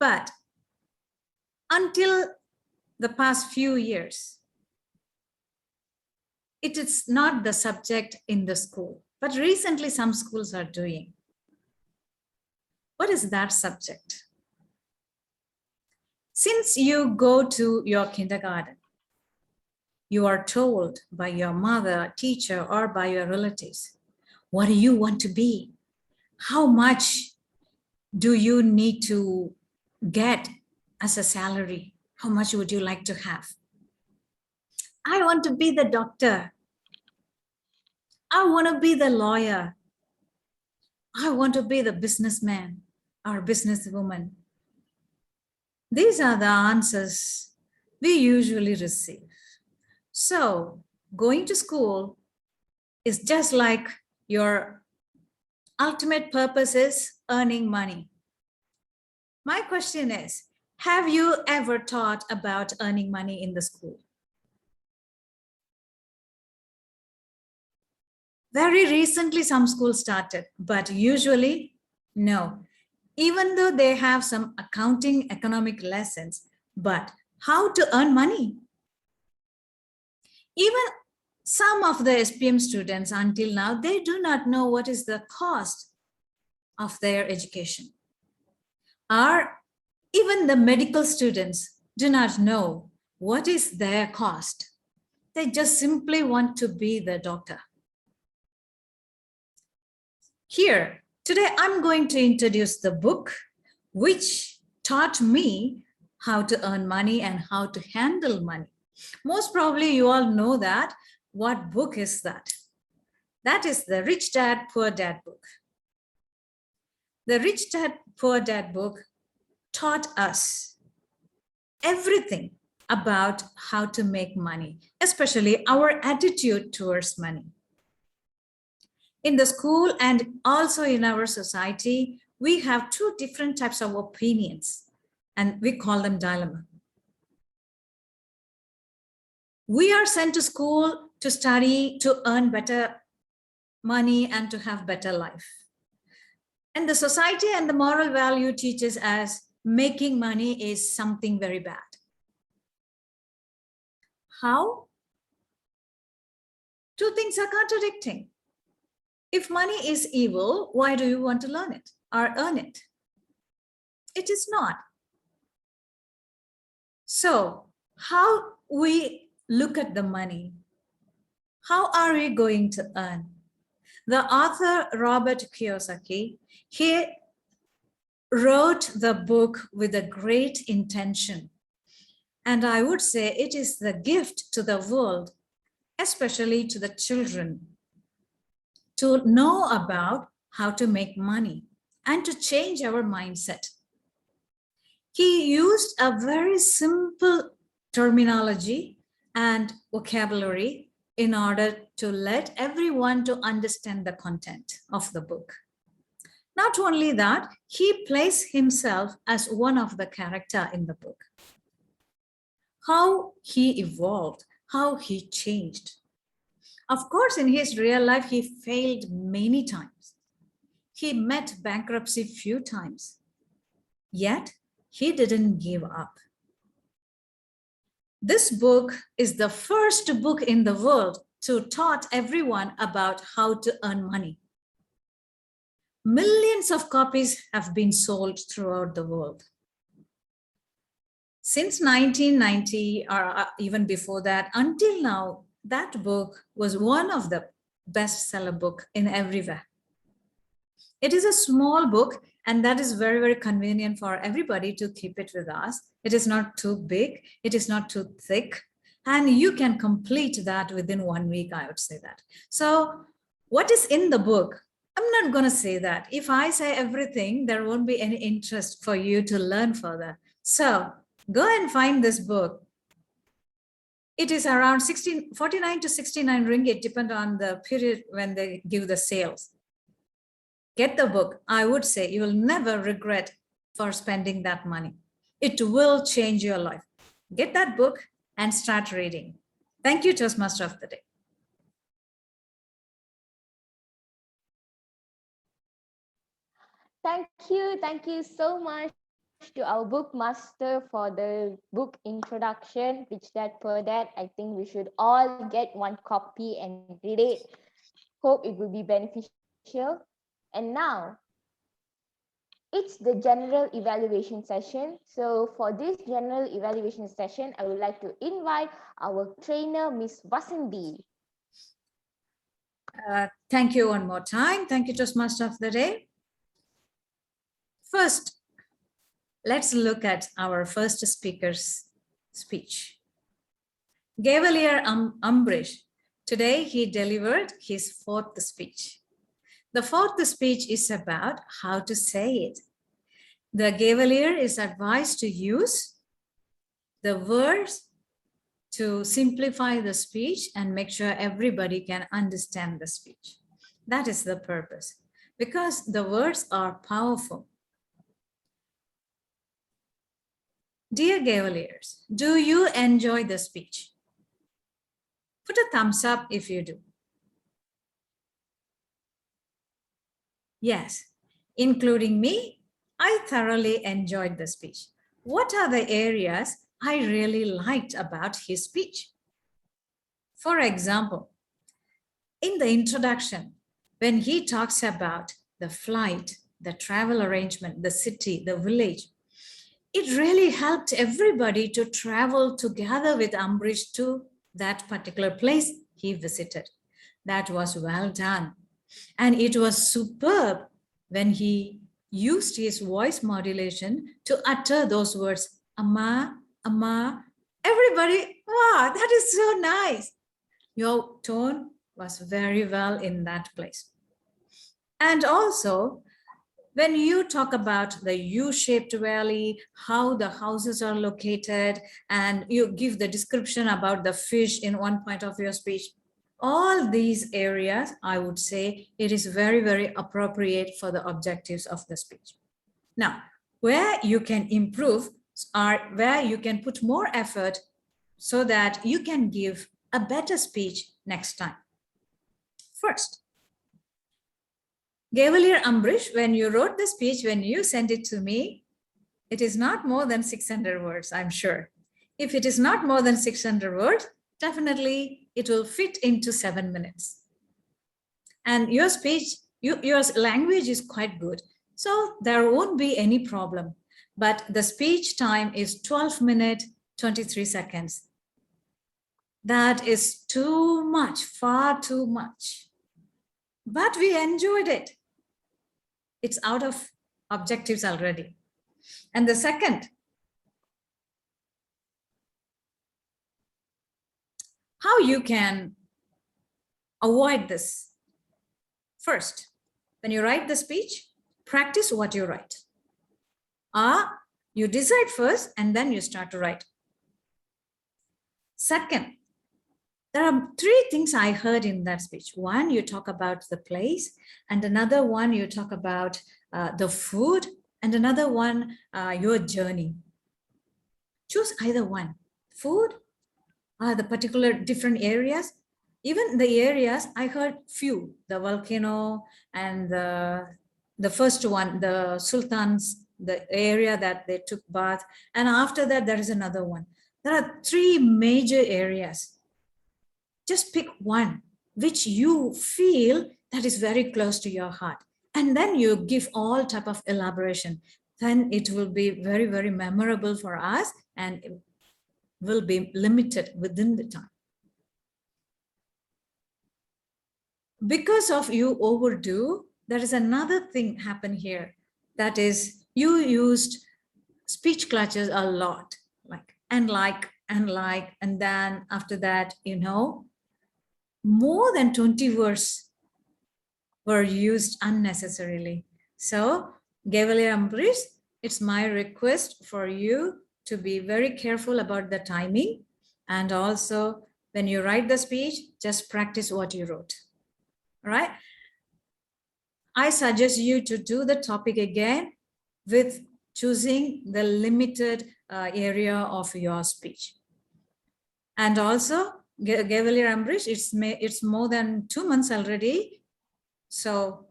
S3: But until the past few years, it is not the subject in the school, but recently some schools are doing. What is that subject? Since you go to your kindergarten, you are told by your mother, teacher, or by your relatives, what do you want to be? How much do you need to get as a salary? How much would you like to have? I want to be the doctor. I want to be the lawyer. I want to be the businessman or businesswoman. These are the answers we usually receive. So going to school is just like your ultimate purpose is earning money. My question is, have you ever thought about earning money in the school? Very recently, some schools started, but usually, no. Even though they have some accounting, economic lessons, but how to earn money? Even some of the SPM students until now, they do not know what is the cost of their education. Or even the medical students do not know what is their cost. They just simply want to be the doctor. Here, today I'm going to introduce the book which taught me how to earn money and how to handle money. Most probably you all know that. What book is that? That is the Rich Dad, Poor Dad book. The Rich Dad, Poor Dad book taught us everything about how to make money, especially our attitude towards money. In the school and also in our society, we have two different types of opinions, and we call them dilemma. We are sent to school to study, to earn better money and to have better life. And the society and the moral value teaches us making money is something very bad. How? Two things are contradicting. If money is evil, why do you want to learn it or earn it? It is not. So how we look at the money? How are we going to earn? The author Robert Kiyosaki, he wrote the book with a great intention. And I would say it is the gift to the world, especially to the children, to know about how to make money and to change our mindset. He used a very simple terminology and vocabulary in order to let everyone to understand the content of the book. Not only that, he placed himself as one of the characters in the book. How he evolved, how he changed. Of course, in his real life, he failed many times. He met bankruptcy few times. Yet, he didn't give up. This book is the first book in the world to taught everyone about how to earn money. Millions of copies have been sold throughout the world. Since 1990, or even before that, until now, that book was one of the bestseller book in everywhere. It is a small book, and that is very, very convenient for everybody to keep it with us. It is not too big, it is not too thick, and you can complete that within 1 week, I would say that. So what is in the book? I'm not going to say that. If I say everything, there won't be any interest for you to learn further. So go and find this book. It is around 49 to 69 ringgit, depend on the period when they give the sales. Get the book. I would say you will never regret for spending that money. It will change your life. Get that book and start reading. Thank you, Toastmaster of the Day.
S2: Thank you so much to our book master for the book introduction, Rich Dad Poor Dad. I think we should all get one copy and read it. Hope it will be beneficial. And now, It's the general evaluation session. So for this general evaluation session, I would like to invite our trainer, Miss Vasanthi.
S3: Thank you one more time. Thank you, Toastmaster of the Day. First, let's look at our first speaker's speech. Gavel Ambrissh. Today he delivered his fourth speech. The fourth speech is about how to say it. The Gavelier is advised to use the words to simplify the speech and make sure everybody can understand the speech. That is the purpose, because the words are powerful. Dear Gaveliers, do you enjoy the speech? Put a thumbs up if you do. Yes, including me, I thoroughly enjoyed the speech. What are the areas I really liked about his speech? For example, in the introduction, when he talks about the flight, the travel arrangement, the city, the village, it really helped everybody to travel together with Ambrissh to that particular place he visited. That was well done. And it was superb when he used his voice modulation to utter those words, Amma, Amma. Everybody, wow, that is so nice. Your tone was very well in that place. And also, when you talk about the U-shaped valley, how the houses are located, and you give the description about the fish in one point of your speech, all these areas, I would say it is very, very appropriate for the objectives of the speech. Now, where you can improve are where you can put more effort so that you can give a better speech next time. First, Gavelier Ambrissh, when you wrote the speech, when you sent it to me, it is not more than 600 words, I'm sure. If it is not more than 600 words, definitely it will fit into 7 minutes. And your speech, your language is quite good. So there won't be any problem. But the speech time is 12 minutes, 23 seconds. That is too much, far too much. But we enjoyed it. It's out of objectives already. And the second, how you can avoid this. First, when you write the speech, practice what you write. You decide first and then you start to write. Second, there are 3 things I heard in that speech. One, you talk about the place, and another one, you talk about the food, and another one, your journey. Choose either one. Food, the particular different areas. Even the areas, I heard few, the volcano and the first one, the sultans, the area that they took bath. And after that, there is another one. There are 3 major areas. Just pick one, which you feel that is very close to your heart. And then you give all type of elaboration. Then it will be very, very memorable for us and it will be limited within the time. Because of you overdo, there is another thing happen here. That is, you used speech clutches a lot, and then after that, more than 20 words were used unnecessarily. So, Gavelier Ambrissh, it's my request for you to be very careful about the timing, and also when you write the speech, just practice what you wrote. All right? I suggest you to do the topic again with choosing the limited area of your speech. And also, Gavelier Ambrissh, it's more than 2 months already. So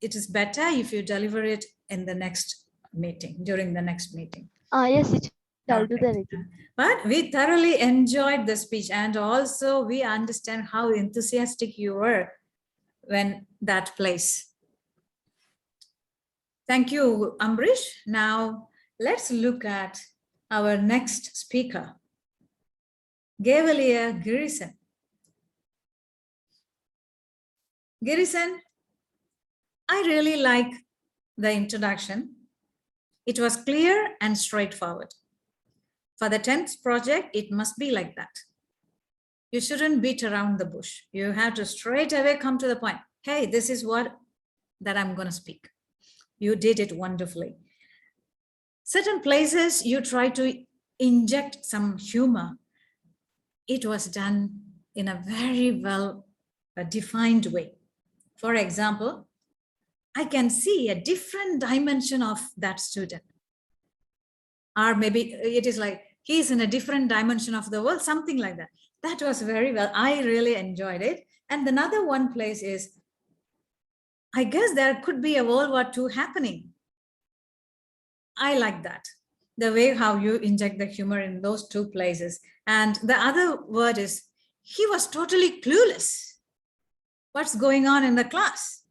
S3: it is better if you deliver it in the next meeting, during the next meeting.
S14: Yes, teacher, I'll do that.
S3: But we thoroughly enjoyed the speech, and also we understand how enthusiastic you were when that place. Thank you, Ambrissh. Now, let's look at our next speaker, Gavel Girisan. Girisan, I really like the introduction. It was clear and straightforward. For the 10th project, it must be like that. You shouldn't beat around the bush. You have to straight away come to the point. Hey, this is what that I'm going to speak. You did it wonderfully. Certain places you try to inject some humor. It was done in a very well defined way. For example, I can see a different dimension of that student. Or maybe it is like he's in a different dimension of the world, something like that. That was very well. I really enjoyed it. And another one place is, I guess there could be a World War II happening. I like that. The way how you inject the humor in those two places. And the other word is, he was totally clueless. What's going on in the class?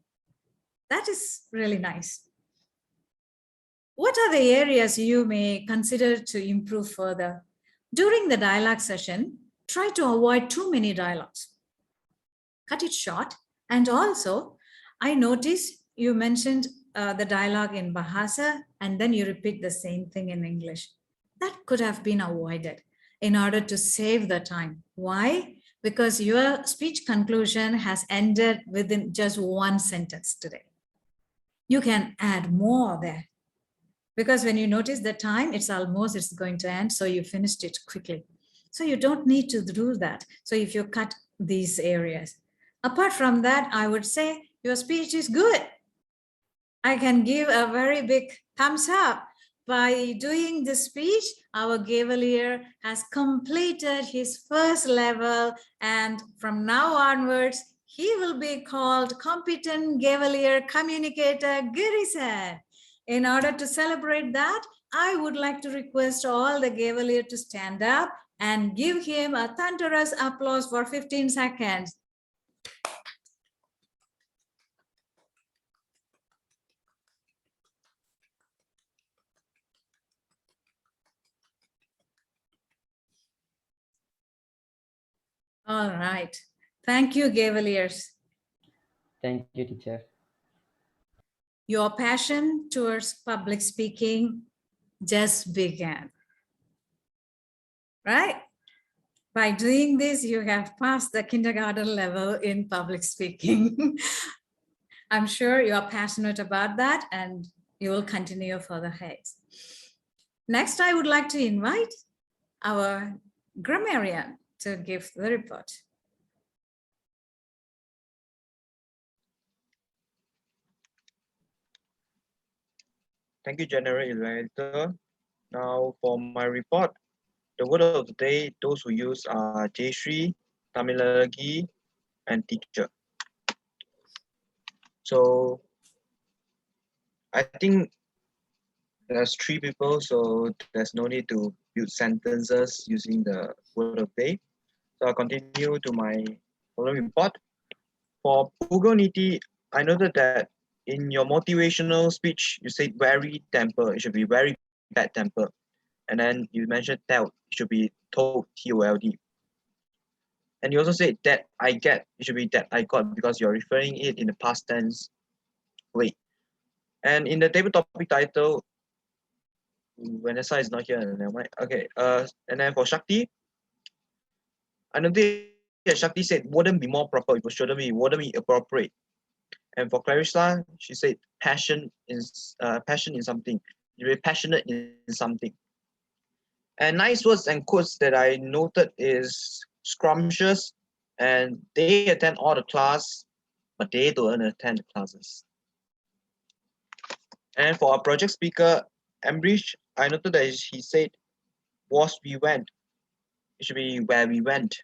S3: That is really nice. What are the areas you may consider to improve further? During the dialogue session, try to avoid too many dialogues. Cut it short. And also, I noticed you mentioned the dialogue in Bahasa, and then you repeat the same thing in English. That could have been avoided in order to save the time. Why? Because your speech conclusion has ended within just one sentence today. You can add more there. Because when you notice the time, it's going to end, so you finished it quickly. So you don't need to do that. So if you cut these areas. Apart from that, I would say your speech is good. I can give a very big thumbs up. By doing this speech, our Gavelier has completed his first level, and from now onwards, he will be called Competent Gavelier Communicator Girisan. In order to celebrate that, I would like to request all the Gavelier to stand up and give him a thunderous applause for 15 seconds. All right. Thank you, Gaveliers.
S15: Thank you, teacher.
S3: Your passion towards public speaking just began, right? By doing this, you have passed the kindergarten level in public speaking. I'm sure you are passionate about that and you will continue further ahead. Next, I would like to invite our grammarian to give the report.
S4: Thank you, General Evaluator. Now for my report, the word of the day, those who use are Jaishriee, Tamilagi, and teacher. So I think there's 3 people, so there's no need to build sentences using the word of the day. So I'll continue to my following report. For Pugalniti, I noted that in your motivational speech, you said very temper. It should be very bad temper. And then you mentioned tell. It should be told, T-O-L-D. And you also said that I get. It should be that I got, because you're referring it in the past tense way. And in the table topic title, Vanessa is not here. Never mind. Okay. And then for Shakti, I noticed that Shakti said wouldn't be more proper. It wouldn't be appropriate. And for Clarissa, she said passion in something. You're very passionate in something. And nice words and quotes that I noted is scrumptious, and they attend all the class, but they don't attend the classes. And for our project speaker, Ambrissh, I noted that he said, was we went. It should be where we went.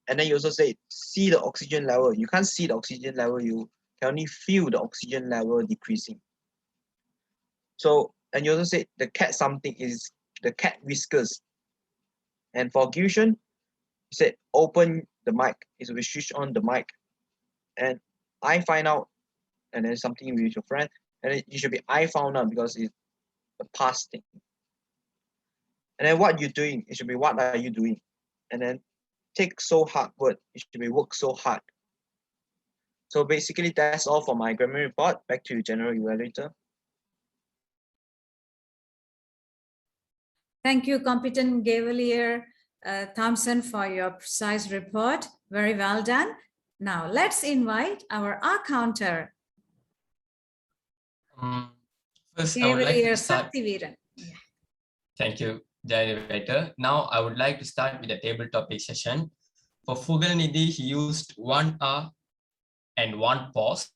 S4: And then you also said, see the oxygen level. You can't see the oxygen level, you can only feel the oxygen level decreasing. So, and you also said the cat something is the cat whiskers. And for Girisan, you said open the mic. Is we switch on the mic. And I find out, and then something with your friend, And it should be I found out because it's the past thing. And then what you're doing, it should be what are you doing? And then take so hard word, it should be work so hard. So basically that's all for my grammar report. Back to you, General Evaluator.
S3: Thank you, competent Gavel Thomson, for your precise report. Very well done. Now let's invite our counter.
S5: First, I would like to start.
S3: Shakti.
S5: Thank you, Jeyaavaarshini. Now, I would like to start with the table topic session. For Pugalniti, he used 1 and 1 pause.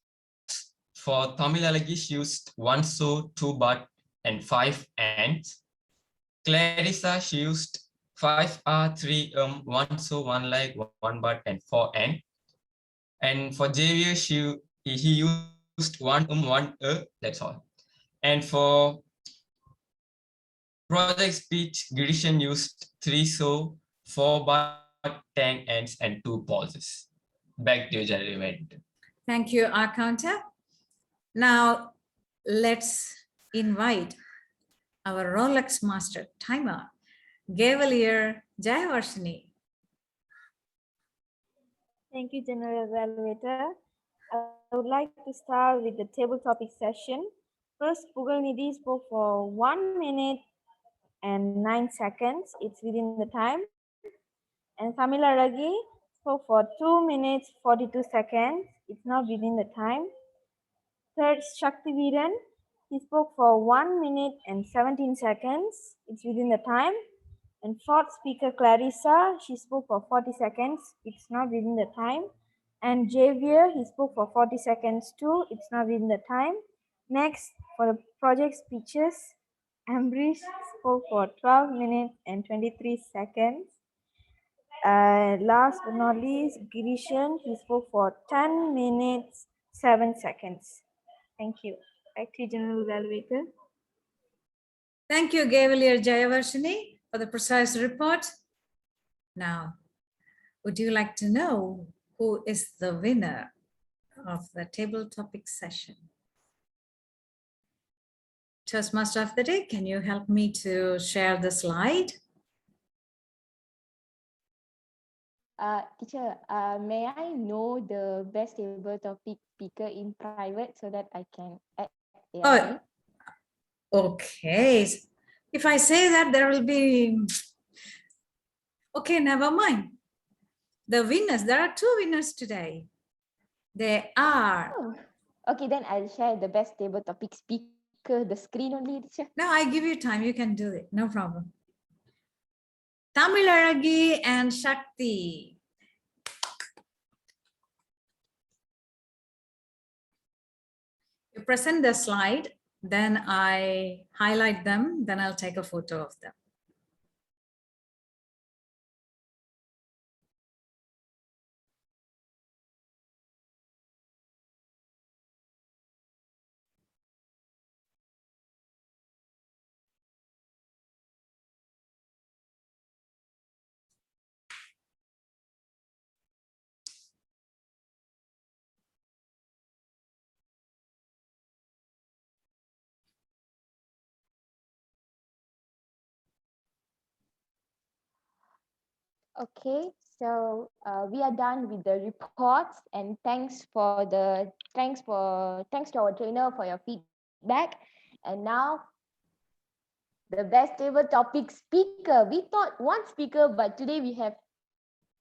S5: For Tamilalagi, she used 1 so, 2 but, and 5 ands. Clarissa, she used 5 3 1 so, 1 like, 1 but, and 4 and. And for Javier, he used 1 1 that's all. And for project speech, Girisan used 3 so, 4 but, 10 ends, and 2 pauses. Back to you, General Evaluator.
S3: Thank you, our counter. Now let's invite our Rolex master timer, Gavel Jeyaavaarshini.
S7: Thank you, General Evaluator. I would like to start with the table topic session. First, Pugalniti spoke for 1 minute and 9 seconds. It's within the time. And Tamilaragi spoke for 2 minutes, 42 seconds. It's not within the time. Third, Shakti, he spoke for 1 minute and 17 seconds. It's within the time. And fourth speaker, Clarissa, she spoke for 40 seconds. It's not within the time. And Javier, he spoke for 40 seconds too. It's not within the time. Next, for the project speeches, Ambrissh spoke for 12 minutes and 23 seconds. Last but not least, Girisan, he spoke for 10 minutes, 7 seconds. Thank you. Back to you, General Evaluator.
S3: Thank you, Gavel Jeyaavaarshini, for the precise report. Now, would you like to know who is the winner of the table topic session? Toastmaster of the day, can you help me to share the slide?
S2: Teacher, may I know the best table topic speaker in private so that I can add their name?
S3: Okay. If I say that, there will be... Okay, never mind. The winners, there are 2 winners today. They are...
S2: Oh. Okay, then I'll share the best table topic speaker, the screen only, teacher.
S3: No, I give you time. You can do it. No problem. Tamilaragi and Shakti. You present the slide, then I highlight them, then I'll take a photo of them.
S2: Okay, so we are done with the reports, and thanks to our trainer for your feedback. And now the best table topic speaker. We thought 1 speaker, but today we have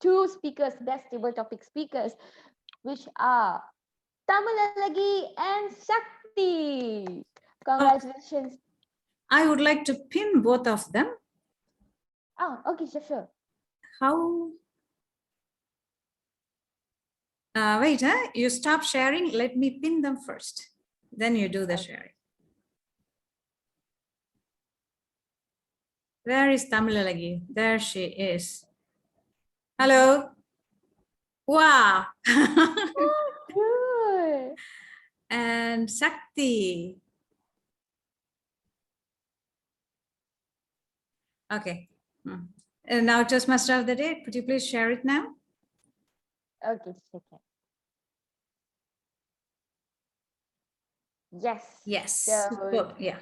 S2: 2 speakers, best table topic speakers, which are Tamilalagi and Shakti. Congratulations.
S3: I would like to pin both of them.
S2: Oh, okay, sure.
S3: How? Wait, you stop sharing. Let me pin them first. Then you do the sharing. Where is Tamilalagi? There she is. Hello. Wow.
S2: Oh, good.
S3: And Shakti. Okay. And now, Toastmaster of the day, could you please share it now?
S2: Okay, okay. Yes.
S3: Yes,
S2: So,
S3: superb. Yeah.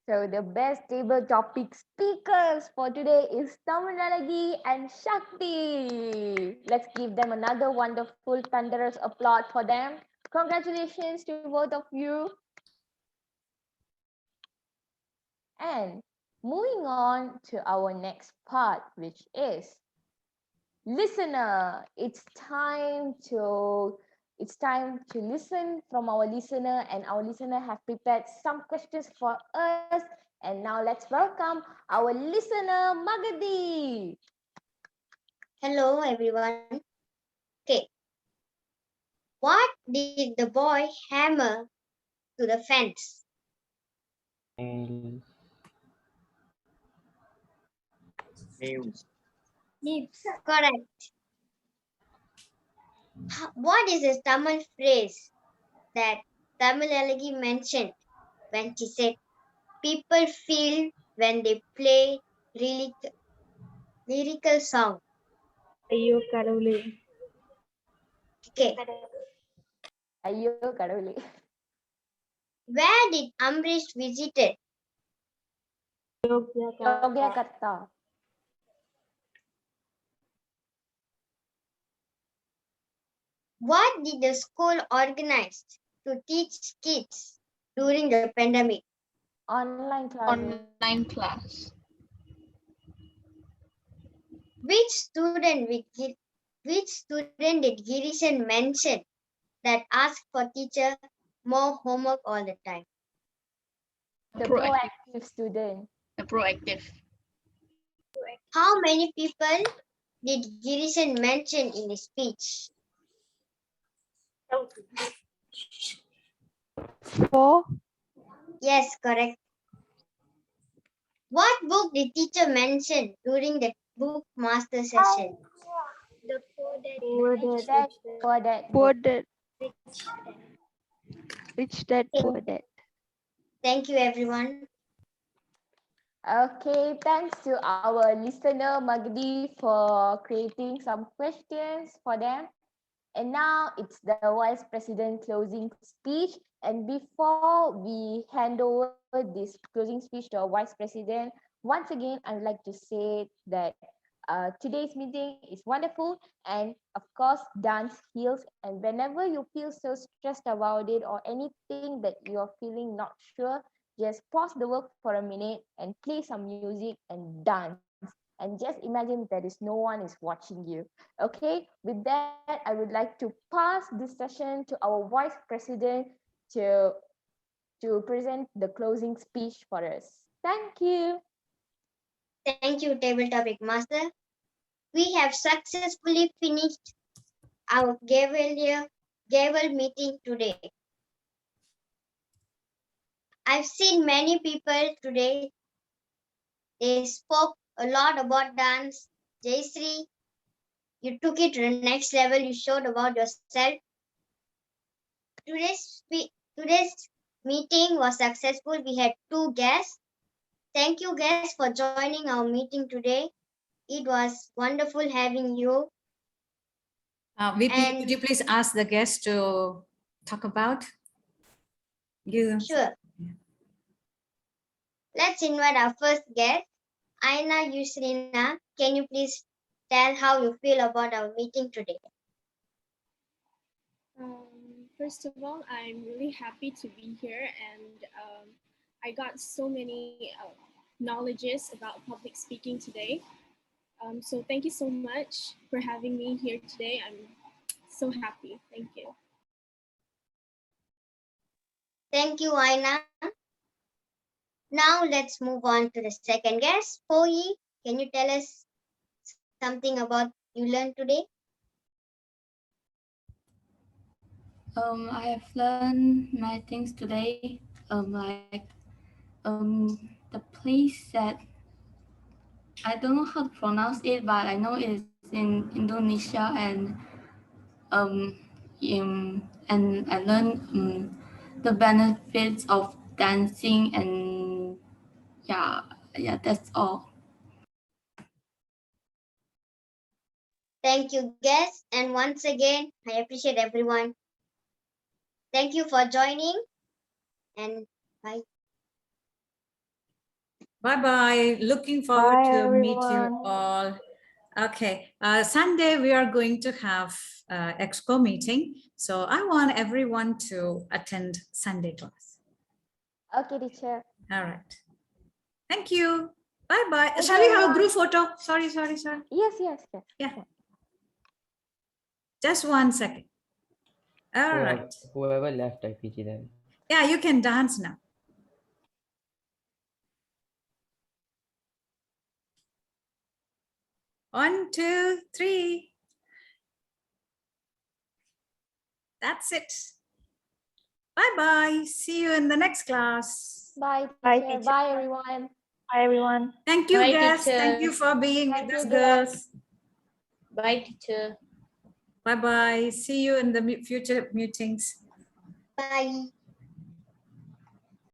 S2: so the best table topic speakers for today is Tamanalagi and Shakti. Let's give them another wonderful thunderous applause for them. Congratulations to both of you. And moving on to our next part, which is listener. It's time to listen from our listener, and our listener have prepared some questions for us. And now let's welcome our listener Makhathi.
S1: Hello, everyone. Okay. What did the boy hammer to the fence?
S15: Nails.
S4: News.
S1: Correct. What is a Tamil phrase that Tamil mentioned when she said, people feel when they play lyrical song?
S7: ஐயோ கடவுளே.
S1: Okay.
S2: ஐயோ கடவுளே.
S1: Where did Ambrissh visited?
S2: Yogyakarta.
S1: What did the school organize to teach kids during the pandemic?
S2: Online class.
S13: Online class.
S1: Which student did Girisan mention that asked for teacher more homework all the time?
S2: The proactive student.
S13: The proactive.
S1: How many people did Girisan mention in his speech?
S14: 4.
S1: Yes, correct. What book did teacher mention during the book master session?
S11: The poor dad,
S2: Poor dad.
S14: Poor dad. Rich dad,
S1: Okay.
S14: poor dad.
S1: Thank you, everyone.
S2: Okay, thanks to our listener Magdi for creating some questions for them. And now it's the Vice President closing speech. And before we hand over this closing speech to our Vice President, once again, I would like to say that today's meeting is wonderful. And of course, dance heals. And whenever you feel so stressed about it or anything that you're feeling not sure, just pause the work for a minute and play some music and dance. And just imagine there is no one is watching you. Okay, with that, I would like to pass this session to our Vice President to present the closing speech for us. Thank you.
S1: Thank you, Table Topic Master. We have successfully finished our Gavel meeting today. I've seen many people today. They spoke a lot about dance. Jaishriee, you took it to the next level. You showed about yourself. Today's meeting was successful. We had 2 guests. Thank you, guests, for joining our meeting today. It was wonderful having you.
S3: VP, could you please ask the guest to talk about?
S1: Sure. Let's invite our first guest, Aina Yusrina. Can you please tell how you feel about our meeting today?
S8: First of all, I'm really happy to be here, and I got so many knowledges about public speaking today. So thank you so much for having me here today. I'm so happy. Thank you.
S1: Thank you, Aina. Now let's move on to the second guest. Poi, can you tell us something about you learned today?
S9: I have learned many things today. Like the place that I don't know how to pronounce it, but I know it's in Indonesia, um, and I learned the benefits of dancing, and yeah, that's all.
S1: Thank you, guests. And once again, I appreciate everyone. Thank you for joining. and bye.
S3: Bye-bye. Looking forward
S2: Bye,
S3: to meet you
S2: everyone.
S3: all. Okay, Sunday we are going to have exco meeting. So I want everyone to attend Sunday class.
S2: Okay, teacher.
S3: All right. Thank you. Bye-bye.
S2: Thank
S3: Shall
S2: you,
S3: we have a
S2: everyone.
S3: group photo? Sorry.
S2: Yes.
S3: Yeah. Just 1 second. All right.
S15: Whoever left, I pity them.
S3: Yeah, you can dance now. One, two, three. That's it. Bye-bye. See you in the next class.
S2: Bye,
S7: Bye,
S2: teacher.
S7: teacher.
S2: Bye, everyone.
S7: Bye, everyone.
S3: Thank you,
S10: Bye,
S3: guys.
S10: teacher.
S3: Thank you for being
S2: Thank
S3: with
S2: you,
S3: us,
S2: girls.
S3: girls.
S10: Bye, teacher.
S3: Bye-bye. See you in the future meetings.
S1: Bye.